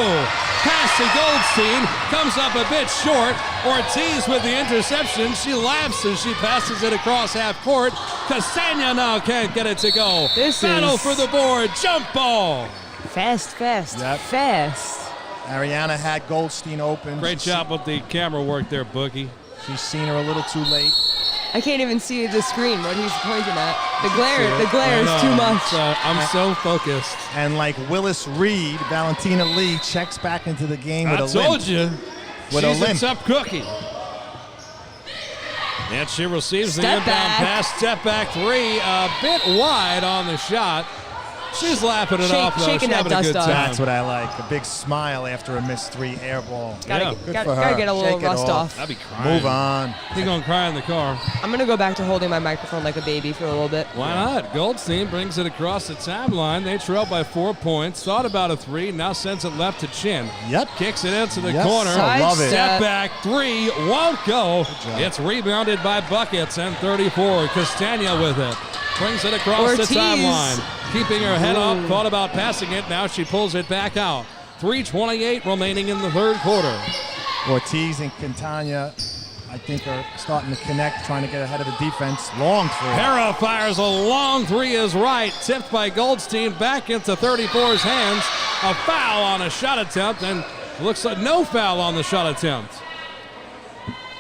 Pass to Goldstein, comes up a bit short. Ortiz with the interception. She laughs as she passes it across half court. Castagna now can't get it to go. This Battle is- for the board, jump ball. Fast, Yep. fast. Ariana had Goldstein open. Great job with the camera work there, Boogie. She's seen her a little too late. I can't even see the screen, what he's pointing at. The glare is too much. I'm so focused. And like Willis Reed, Valentina Lee checks back into the game with a limp. I told you. With a She's limp. a tough cookie. And she receives the Step inbound back. pass. Step back three. A bit wide on the shot. She's lapping it off, though. Shaking She's that having a good dust time. off. That's what I like. A big smile after a missed 3 air ball. Gotta for her. get a little Shake it rust off. off. I'd be crying. Move on. He's going to cry in the car. I'm going to go back to holding my microphone like a baby for a little bit. Why not? Goldstein brings it across the timeline. They trail by 4 points. Thought about a 3. Now sends it left to Chin. Yep. Kicks it into the Yes. corner. I love it. Step back 3. Won't go. job. It's rebounded by Buckets and 34. Castagna with it. Brings it across Ortiz. the timeline. Keeping her head up. Thought about passing it. Now she pulls it back out. 3:28 remaining in the third quarter. Ortiz and Quintana, I think, are starting to connect, trying to get ahead of the defense. Long 3. Hera fires a long 3 is right. Tipped by Goldstein back into 34's hands. A foul on a shot attempt, and looks like no foul on the shot attempt.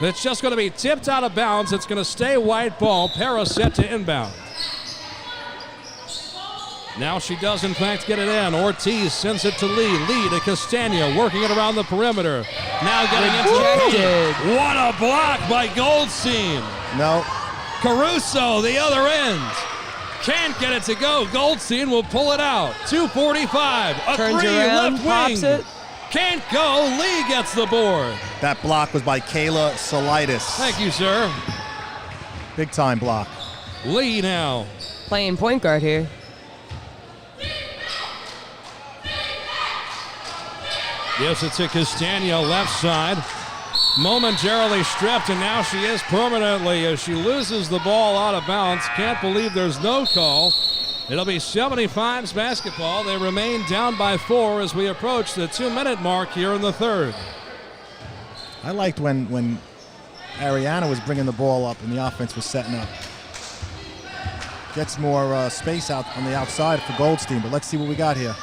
It's just going to be tipped out of bounds. It's going to stay white ball. Hera set to inbound. Now she does, in fact, get it in. Ortiz sends it to Lee. Lee to Castagna, working it around the perimeter. Now getting into the paint. What a block by Goldstein. No. Caruso, the other end. Can't get it to go. Goldstein will pull it out. 2:45. A Turns 3 around, left pops wing. it. Can't go. Lee gets the board. That block was by Kayla Solitis. Thank you, sir. Big time block. Lee now. Playing point guard here. Gives it to Castagna, left side. Momentarily stripped, and now she is permanently as she loses the ball out of bounds. Can't believe there's no call. It'll be 75's basketball. They remain down by 4 as we approach the 2-minute mark here in the third. I liked when Ariana was bringing the ball up and the offense was setting up. Gets more space out on the outside for Goldstein, but let's see what we got here.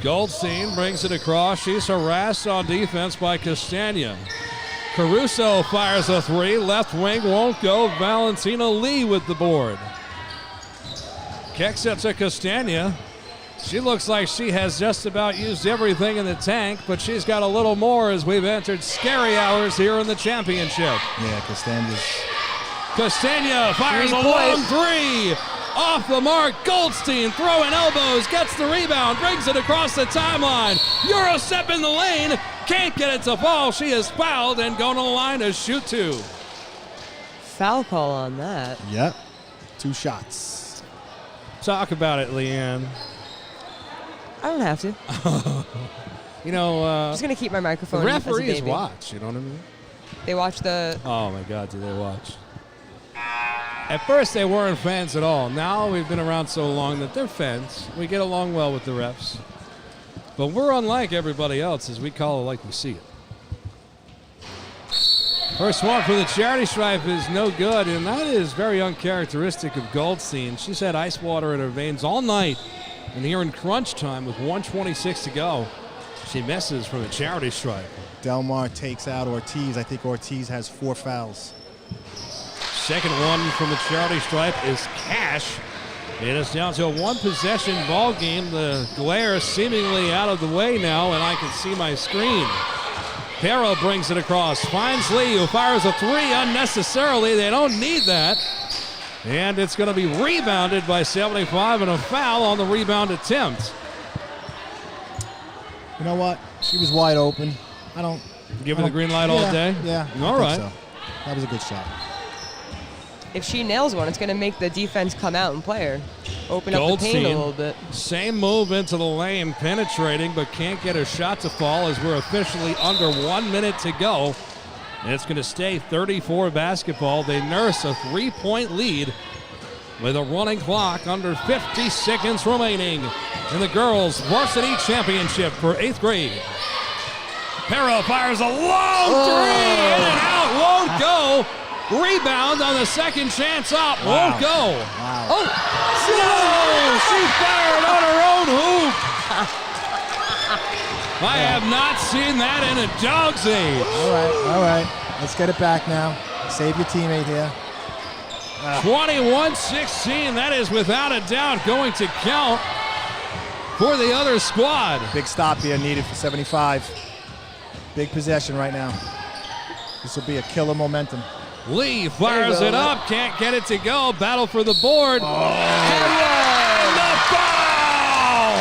Goldstein brings it across. She's harassed on defense by Castagna. Caruso fires a 3. Left wing won't go. Valentina Lee with the board. Kicks it to Castagna. She looks like she has just about used everything in the tank, but she's got a little more as we've entered scary hours here in the championship. Yeah, Castagna fires a 3 long point. 3. Off the mark, Goldstein throwing elbows, gets the rebound, brings it across the timeline. Euro step in the lane, can't get it to fall. She is fouled and going to the line to shoot 2. Foul call on that. Yep. 2 shots. Talk about it, Leanne. I don't have to. You know, I'm just going to keep my the microphone as a referees baby. watch, you know what I mean? They watch the... Oh my God, do they watch? At first, they weren't fans at all. Now we've been around so long that they're fans. We get along well with the refs. But we're unlike everybody else as we call it like we see it. First one for the charity stripe is no good, and that is very uncharacteristic of Goldstein. She's had ice water in her veins all night, and here in crunch time with 1:26 to go, she misses from the charity stripe. Delmar takes out Ortiz. I think Ortiz has 4 fouls. Second one from the charity stripe is Cash. It is down to a 1-possession ball game. The glare seemingly out of the way now, and I can see my screen. Pero brings it across, finds Lee, who fires a 3 unnecessarily. They don't need that. And it's going to be rebounded by 75, and a foul on the rebound attempt. You know what? She was wide open. I don't... Give her the green light all day? Yeah. I All think right. so. That was a good shot. If she nails one, it's going to make the defense come out and play her. Open up the paint a Goldstein. little bit. Same move into the lane, penetrating, but can't get her shot to fall as we're officially under 1 minute to go. And it's going to stay 34 basketball. They nurse a 3-point lead with a running clock under 50 seconds remaining in the girls' varsity championship for 8th grade. Pero fires a long 3, in and out, won't go. Rebound on the second chance up, won't go. Wow. Oh, No, she fired on her own hoop. I have not seen that in a dog's age. All right. Let's get it back now. Save your teammate here. 21-16. That is without a doubt going to count for the other squad. Big stop here needed for 75. Big possession right now. This will be a killer momentum. Lee fires it up, can't get it to go. Battle for the board. And the foul!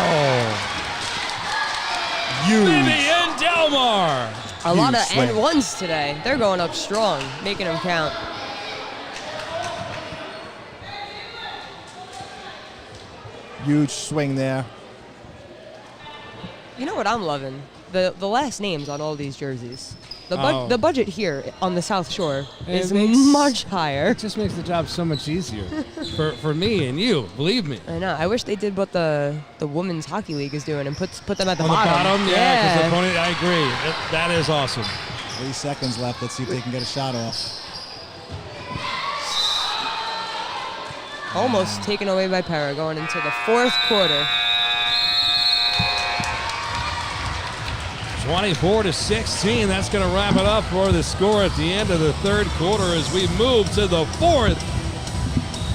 Huge. Vivian Delmar. A lot of swing. and ones today. They're going up strong, making them count. Huge swing there. You know what I'm loving? The last names on all these jerseys. Oh. The budget here on the South Shore It is makes- much higher. It just makes the job so much easier for me and you, believe me. I know. I wish they did what the women's hockey league is doing and put them at the On the bottom, yeah, because the Yeah. opponent, I agree. That is awesome. 3 seconds left. Let's see if they can get a shot off. Almost taken away by Para going into the fourth quarter. 24-16. That's going to wrap it up for the score at the end of the third quarter as we move to the fourth.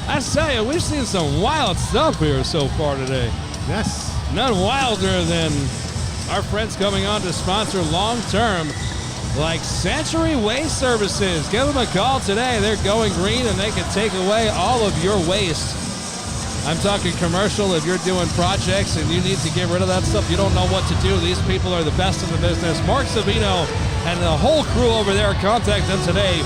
I tell you, we've seen some wild stuff here so far today. Yes. None wilder than our friends coming on to sponsor long-term like Century Waste Services. Give them a call today. They're going green and they can take away all of your waste. I'm talking commercial. If you're doing projects and you need to get rid of that stuff, you don't know what to do. These people are the best in the business. Mark Savino and the whole crew over there, contact them today.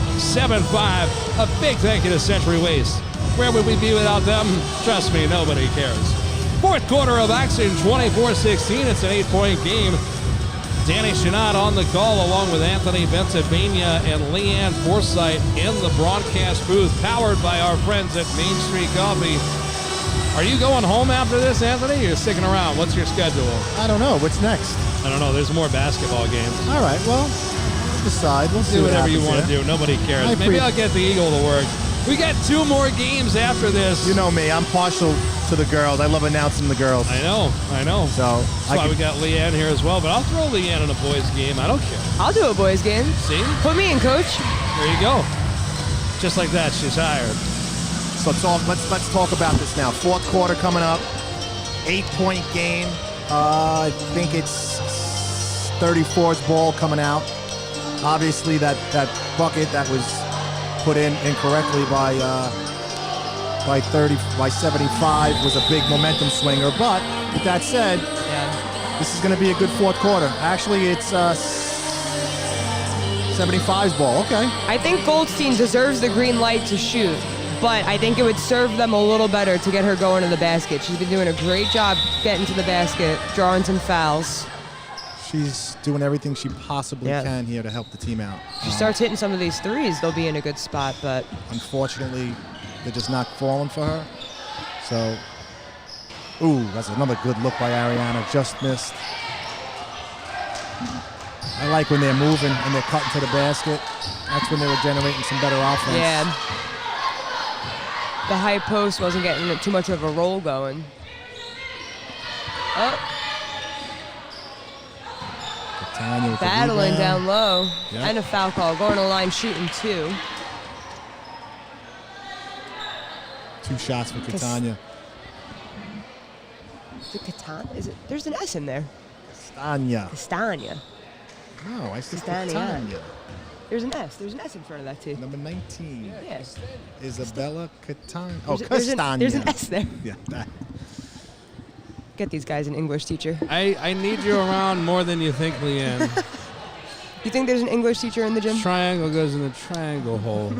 1-800-467-7775. A big thank you to Century Waste. Where would we be without them? Trust me, nobody cares. Fourth quarter of action, 24-16. It's an 8-point game. Danny Chanod on the call along with Anthony Bentivegna and Leanne Forsyth in the broadcast booth, powered by our friends at Main Street Coffee. Are you going home after this, Anthony? Or you're sticking around? What's your schedule? I don't know. What's next? I don't know. There's more basketball games. All right. Well, decide. We'll see Do what whatever you happens want to here. do. Nobody cares. I Maybe pre- I'll get the Eagle to work. We got 2 more games after this. You know me. I'm partial to the girls. I love announcing the girls. I know. So That's why we got Leanne here as well. But I'll throw Leanne in a boys' game. I don't care. I'll do a boys game. See? Put me in, coach. There you go. Just like that, she's hired. So let's talk about this now. Fourth quarter coming up. 8-point game. I think it's 34's ball coming out. Obviously, that bucket that was put in incorrectly by 75 was a big momentum swinger. But with that said, Yeah. this is going to be a good fourth quarter. Actually, it's 75's ball. Okay. I think Goldstein deserves the green light to shoot, but I think it would serve them a little better to get her going to the basket. She's been doing a great job getting to the basket, drawing some fouls. She's doing everything she possibly Yeah. can here to help the team out. She starts hitting some of these threes, they'll be in a good spot, but Unfortunately, they're just not falling for her. So, ooh, that's another good look by Ariana. Just missed. I like when they're moving and they're cutting to the basket. That's when they were generating some better offense. yeah. The high post wasn't getting too much of a roll going. Oh, Tanya with the battling rebound. down low. Yep. And a foul call. Going to the line shooting 2. 2 shots for Catania. The Catan? Is it? There's an S in there. Tanya. Castagna. No, I said Catania. Catania. There's an S. There's an S in front of that too. Number 19. Yeah. Isabella Catania. Oh, There's Castagna. there's an S there. Yeah, that. Get these guys an English teacher. I need you around more than you think, Leanne. You think there's an English teacher in the gym? Triangle goes in the triangle hole.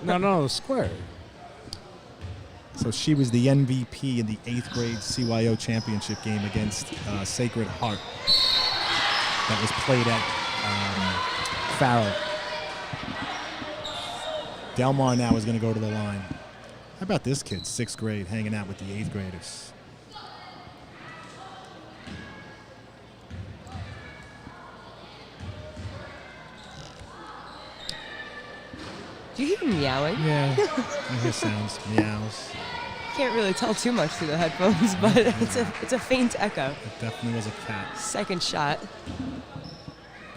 No, square. So she was the MVP in the 8th grade CYO championship game against Sacred Heart that was played at Farrell. Delmar now is going to go to the line. How about this kid, 6th grade, hanging out with the 8th graders? Do you hear him meowing? Yeah, I hear sounds, meows. Can't really tell too much through the headphones, but it's a faint echo. It definitely was a cat. Second shot.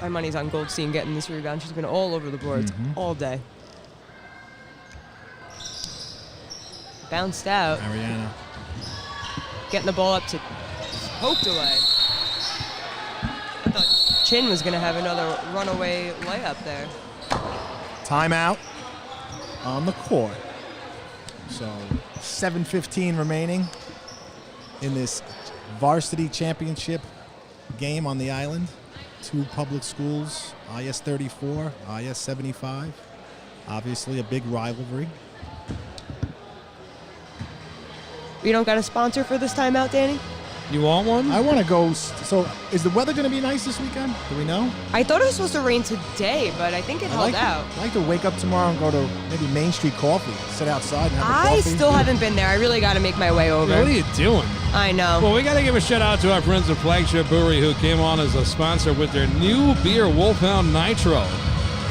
My money's on Goldstein getting this rebound. She's been all over the boards all day. Bounced out. Ariana. Getting the ball up to poked away. I thought Chin was going to have another runaway layup there. Timeout on the court. So 7:15 remaining in this varsity championship game on the island. Two public schools, IS 34, IS 75. Obviously a big rivalry. You don't got a sponsor for this timeout, Danny? You want one? I want to go. So is the weather going to be nice this weekend? Do we know? I thought it was supposed to rain today, but I think it held out. I'd like to wake up tomorrow and go to maybe Main Street Coffee, sit outside and have a I coffee. still haven't been there. I really got to make my way over. What are you doing? I know. Well, we got to give a shout out to our friends at Flagship Brewery who came on as a sponsor with their new beer, Wolfhound Nitro.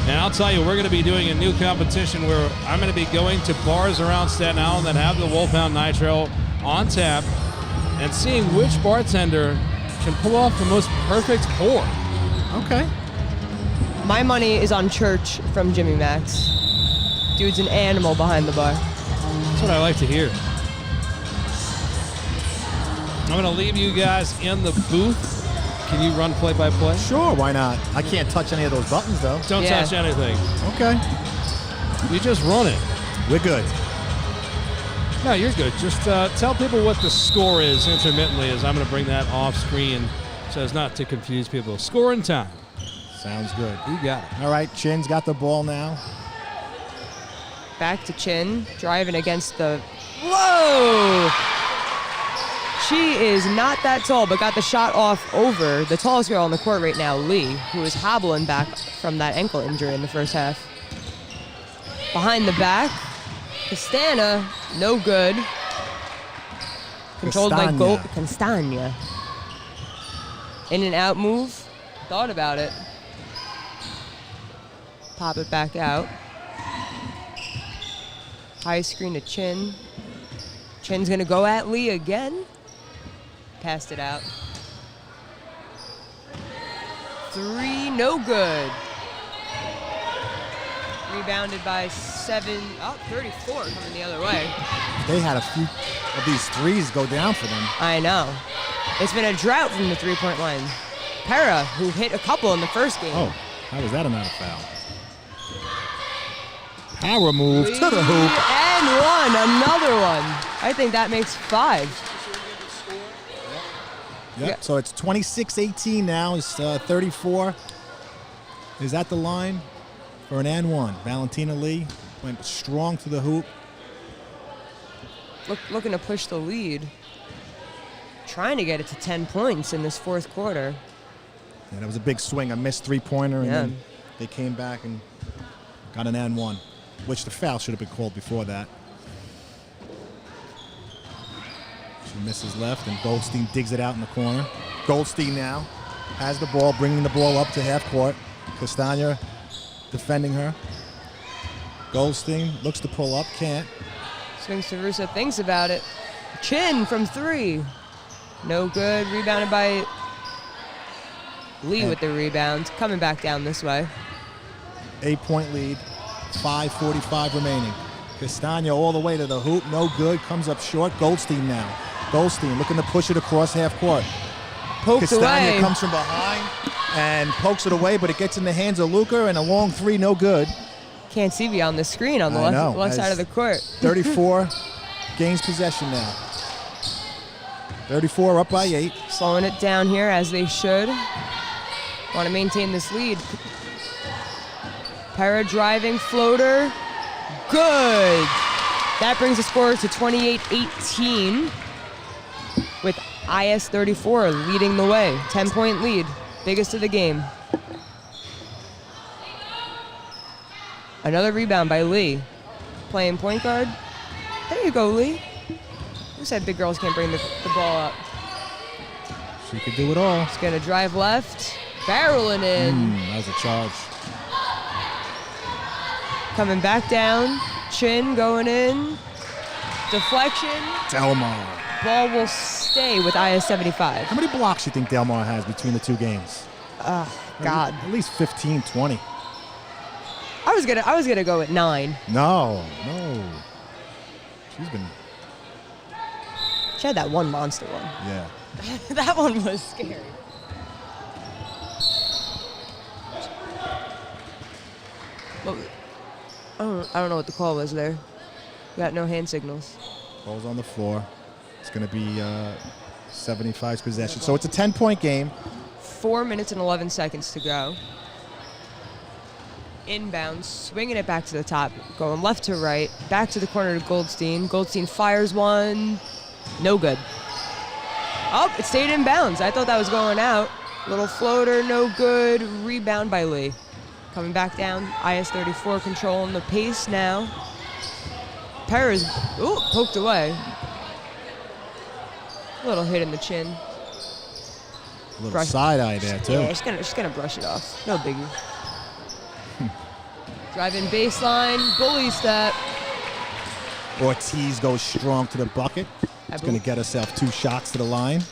And I'll tell you, we're going to be doing a new competition where I'm going to be going to bars around Staten Island that have the Wolfhound Nitro on tap and seeing which bartender can pull off the most perfect pour. Okay. My money is on Church from Jimmy Max. Dude's an animal behind the bar. That's what I like to hear. I'm going to leave you guys in the booth. Can you run play-by-play? Sure, why not? I can't touch any of those buttons, though. Don't Yeah. touch anything. Okay. You just run it. We're good. No, you're good. Just tell people what the score is intermittently as I'm going to bring that off screen so as not to confuse people. Score in time. Sounds good. You got it. All right, Chin's got the ball now. Back to Chin, driving against the... Whoa! She is not that tall, but got the shot off over the tallest girl on the court right now, Lee, who is hobbling back from that ankle injury in the first half. Behind the back, Castana, no good. Controlled by Castagna. In and out move, thought about it. Pop it back out. High screen to Chin. Chin's gonna go at Lee again. Passed it out. Three, no good. Rebounded by 34 coming the other way. They had a few of these threes go down for them. I know. It's been a drought from the three-point line. Para, who hit a couple in the first game. Oh, how was that another foul? Power move to the hoop. And one, another one. I think that makes 5. Yep. Yeah. So it's 26-18 now. It's 34. Is at the line for an and one. Valentina Lee went strong to the hoop. Looking to push the lead. Trying to get it to 10 points in this fourth quarter. Yeah, that was a big swing. A missed three-pointer, and Yeah. then they came back and got an and one, which the foul should have been called before that. She misses left, and Goldstein digs it out in the corner. Goldstein now has the ball, bringing the ball up to half court. Castagna defending her. Goldstein looks to pull up, can't. Swings to Russo, thinks about it. Chin from 3. No good. Rebounded by Lee with the rebound. Coming back down this way. 8-point lead, 5:45 remaining. Castagna all the way to the hoop, no good, comes up short. Goldstein now. Goldstein looking to push it across half court. Poked Castagna away. comes from behind and pokes it away, but it gets in the hands of Luca, and a long three, no good. Can't see beyond the screen on the I know. left side of the court. 34 gains possession now. 34 up by 8. Slowing it down here as they should. Want to maintain this lead. Para driving floater. Good. That brings the score to 28-18 with IS 34 leading the way. 10-point lead. Biggest of the game. Another rebound by Lee. Playing point guard. There you go, Lee. Who said big girls can't bring the ball up? She could do it all. She's going to drive left. Barreling in. That was a charge. Coming back down. Chin going in. Deflection. Delmar. Ball will stay with IS 75. How many blocks do you think Delmar has between the two games? God. At least 15, 20. I was gonna go with 9. No. She's been, She had that one monster one. yeah. That one was scary. Well, I don't know what the call was there. We got no hand signals. Ball's on the floor. It's going to be 75's possession. So it's a 10-point game. 4 minutes and 11 seconds to go. Inbounds, swinging it back to the top, going left to right, back to the corner to Goldstein. Goldstein fires one, no good. Oh, it stayed in bounds. I thought that was going out. Little floater, no good. Rebound by Lee. Coming back down, IS 34 controlling the pace now. Perez, poked away. A little hit in the chin. A little side eye there, too. Yeah, she's gonna brush it off. No biggie. Driving baseline, bully step. Ortiz goes strong to the bucket. It's going to get herself 2 shots to the line.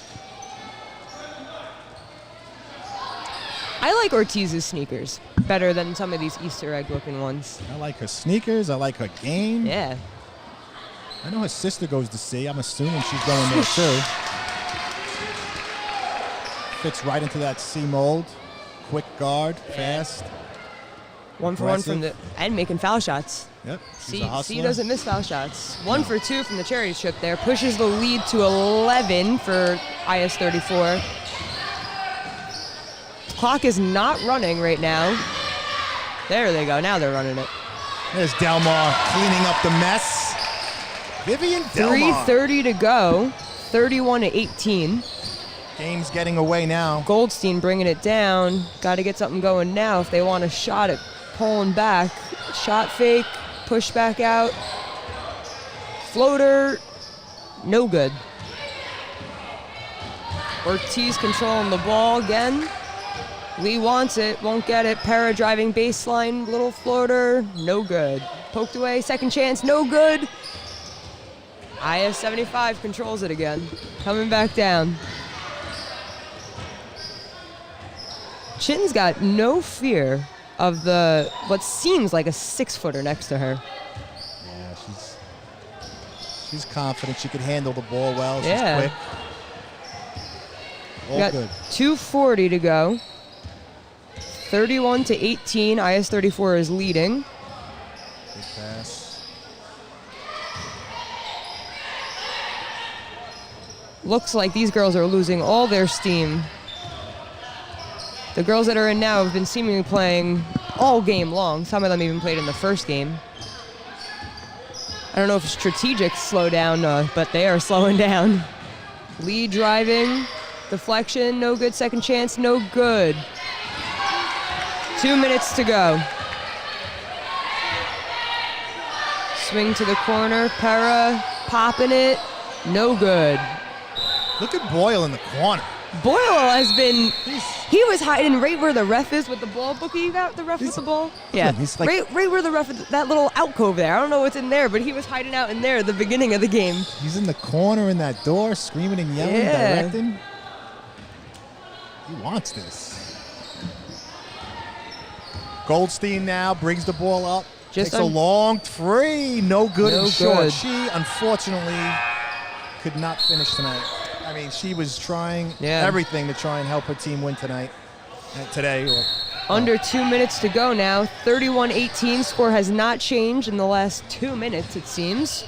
I like Ortiz's sneakers better than some of these Easter egg looking ones. I like her sneakers. I like her game. Yeah. I know her sister goes to see. I'm assuming she's going there, too. Fits right into that C mold. Quick guard, fast. 1 for 1 from the and making foul shots. Yep. She's a hustler. C doesn't miss foul shots. 1 for 2 from the charity strip there. Pushes the lead to 11 for IS 34. Clock is not running right now. There they go. Now they're running it. There's Delmar cleaning up the mess. Vivian Delmar. 3:30 to go. 31-18. Game's getting away now. Goldstein bringing it down. Got to get something going now if they want a shot at pulling back. Shot fake. Push back out. Floater. No good. Ortiz controlling the ball again. Lee wants it, won't get it. Para driving baseline, little floater, no good. Poked away, second chance, no good. IS 75 controls it again. Coming back down. Chin's got no fear of what seems like a 6-footer next to her. Yeah, she's confident. She can handle the ball well. She's quick. All got good. 2:40 to go. 31-18. IS 34 is leading. Good pass. Looks like these girls are losing all their steam. The girls that are in now have been seemingly playing all game long. Some of them even played in the first game. I don't know if strategic slow down, but they are slowing down. Lee driving. Deflection, no good. Second chance, no good. 2 minutes to go. Swing to the corner. Para popping it. No good. Look at Boyle in the corner. Boyle has been. He was hiding right where the ref is with the ball. Bookie, you got the ref with the ball? Yeah. He's like, right where the ref is, that little alcove there. I don't know what's in there, but he was hiding out in there at the beginning of the game. He's in the corner in that door, screaming and yelling, directing. He wants this. Goldstein now brings the ball up. Takes a long three. No good and short. She, unfortunately, could not finish tonight. I mean, she was trying everything to try and help her team win today. Under 2 minutes to go now. 31-18. Score has not changed in the last 2 minutes, it seems.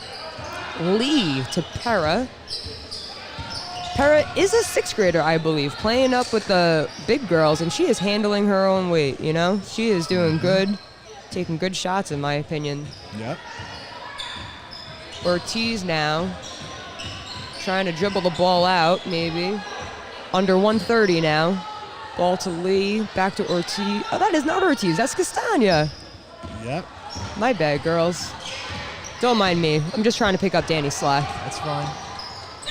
Lee to Para. Para is a 6th grader, I believe, playing up with the big girls, and she is handling her own weight, you know? She is doing good, taking good shots, in my opinion. Yep. Ortiz now, trying to dribble the ball out, maybe. Under 1:30 now. Ball to Lee, back to Ortiz. Oh, that is not Ortiz, that's Castagna. Yep. My bad, girls. Don't mind me, I'm just trying to pick up Danny's slack. That's fine.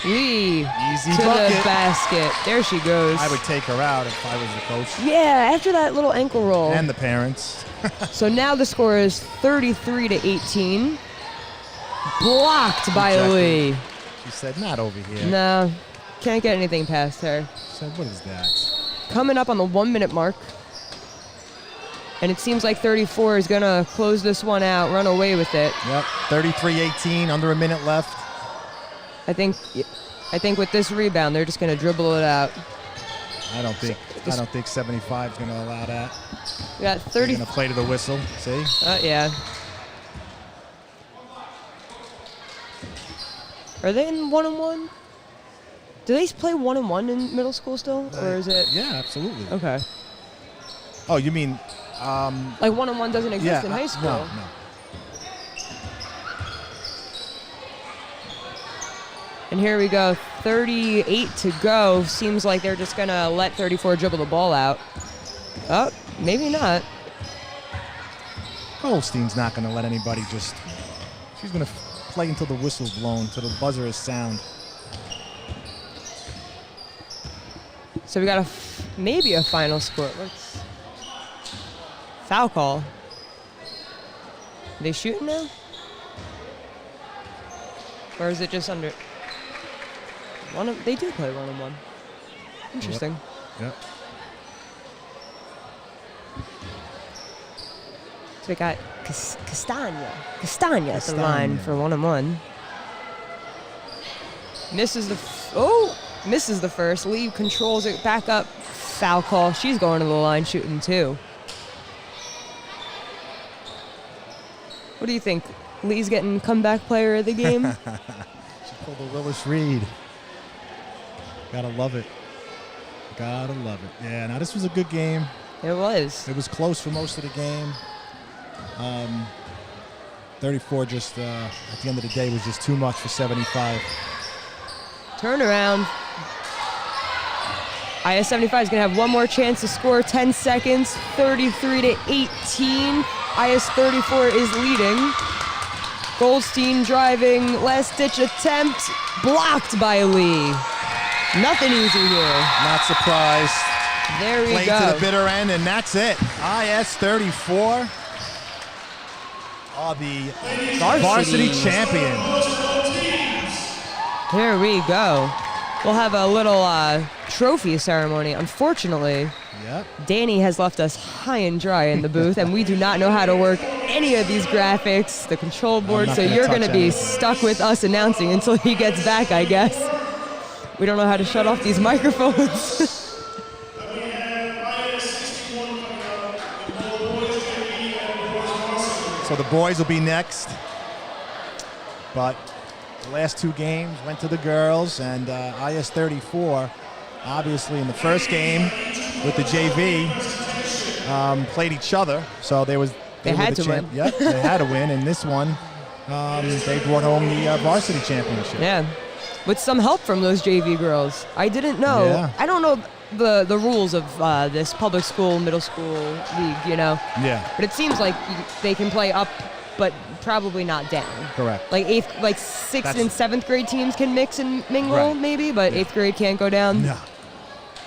Lee Easy to bucket. the basket. There she goes. I would take her out if I was the coach. Yeah, after that little ankle roll. And the parents. So now the score is 33-18. Blocked by Rejected. Lee. She said, not over here. No, can't get anything past her. She said, what is that? Coming up on the 1 minute mark. And it seems like 34 is going to close this one out, run away with it. Yep, 33-18, under a minute left. I think with this rebound, they're just going to dribble it out. I don't think 75 is going to allow that. We got They're 30. going to play to the whistle. See? Yeah. Are they in 1-on-1? Do they play 1-on-1 in middle school still, or is it? Yeah, absolutely. Okay. Oh, you mean? Like 1-on-1 doesn't exist in high school. No. And here we go, 38 to go. Seems like they're just gonna let 34 dribble the ball out. Oh, maybe not. Goldstein's not going to let anybody just. She's going to play until the whistle's blown, till the buzzer is sound. So we got maybe a final score. Let's foul call. Are they shooting now? Or is it just under? They do play 1-on-1. Interesting. Yep. So we got Castagna at the line for 1-on-1. Misses the first. Lee controls it back up. Foul call. She's going to the line shooting too. What do you think? Lee's getting comeback player of the game? She pulled a Willis Reed. Gotta love it. Gotta love it. Yeah, now this was a good game. It was. It was close for most of the game. 34 just, at the end of the day, was just too much for 75. Turnaround. IS-75 is going to have one more chance to score. 10 seconds. 33-18. IS-34 is leading. Goldstein driving. Last-ditch attempt. Blocked by Lee. Nothing easy here. Not surprised. There we Played go. to the bitter end, and that's it. IS-34 are the varsity champions. Here we go. We'll have a little trophy ceremony. Unfortunately, Yep. Danny has left us high and dry in the booth, and we do not know how to work any of these graphics, the control board, not so gonna you're touch going to be anything. stuck with us announcing until he gets back, I guess. We don't know how to shut off these microphones. So the boys will be next. But the last two games went to the girls, and IS-34, obviously in the first game with the JV, played each other. So they had to win. Yep, they had to win. And this one, they brought home the varsity championship. Yeah, with some help from those JV girls. I didn't know. Yeah. I don't know the rules of this public school, middle school league, you know. Yeah, But it seems like they can play up, but probably not down. correct. Like sixth That's- and seventh grade teams can mix and mingle, Right. maybe, but eighth grade can't go down. No,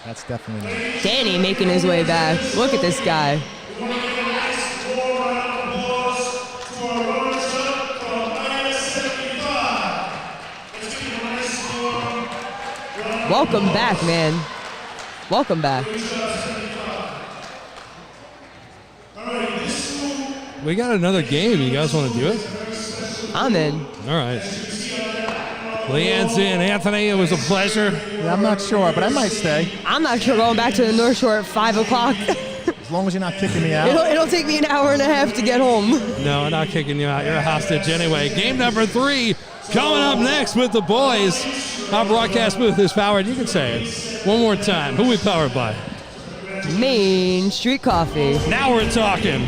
that's definitely not. Danny making his way back. Look at this guy. Welcome back, man. Welcome back. We got another game. You guys want to do it? I'm in. All right. Leanne's in. Anthony, it was a pleasure. Yeah, I'm not sure, but I might stay. I'm not sure going back to the North Shore at 5 o'clock. As long as you're not kicking me out. It'll take me an hour and a half to get home. No, I'm not kicking you out. You're a hostage anyway. Game number 3 coming up next with the boys. Our broadcast booth is powered. You can say it one more time. Who we powered by? Main Street Coffee. Now we're talking.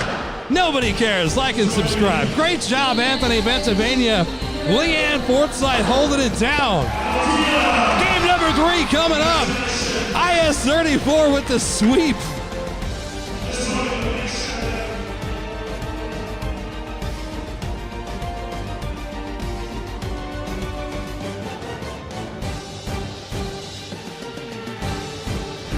Nobody cares. Like and subscribe. Great job, Anthony Bentivegna. Leanne Forsyth holding it down. Game number 3 coming up. IS-34 with the sweep.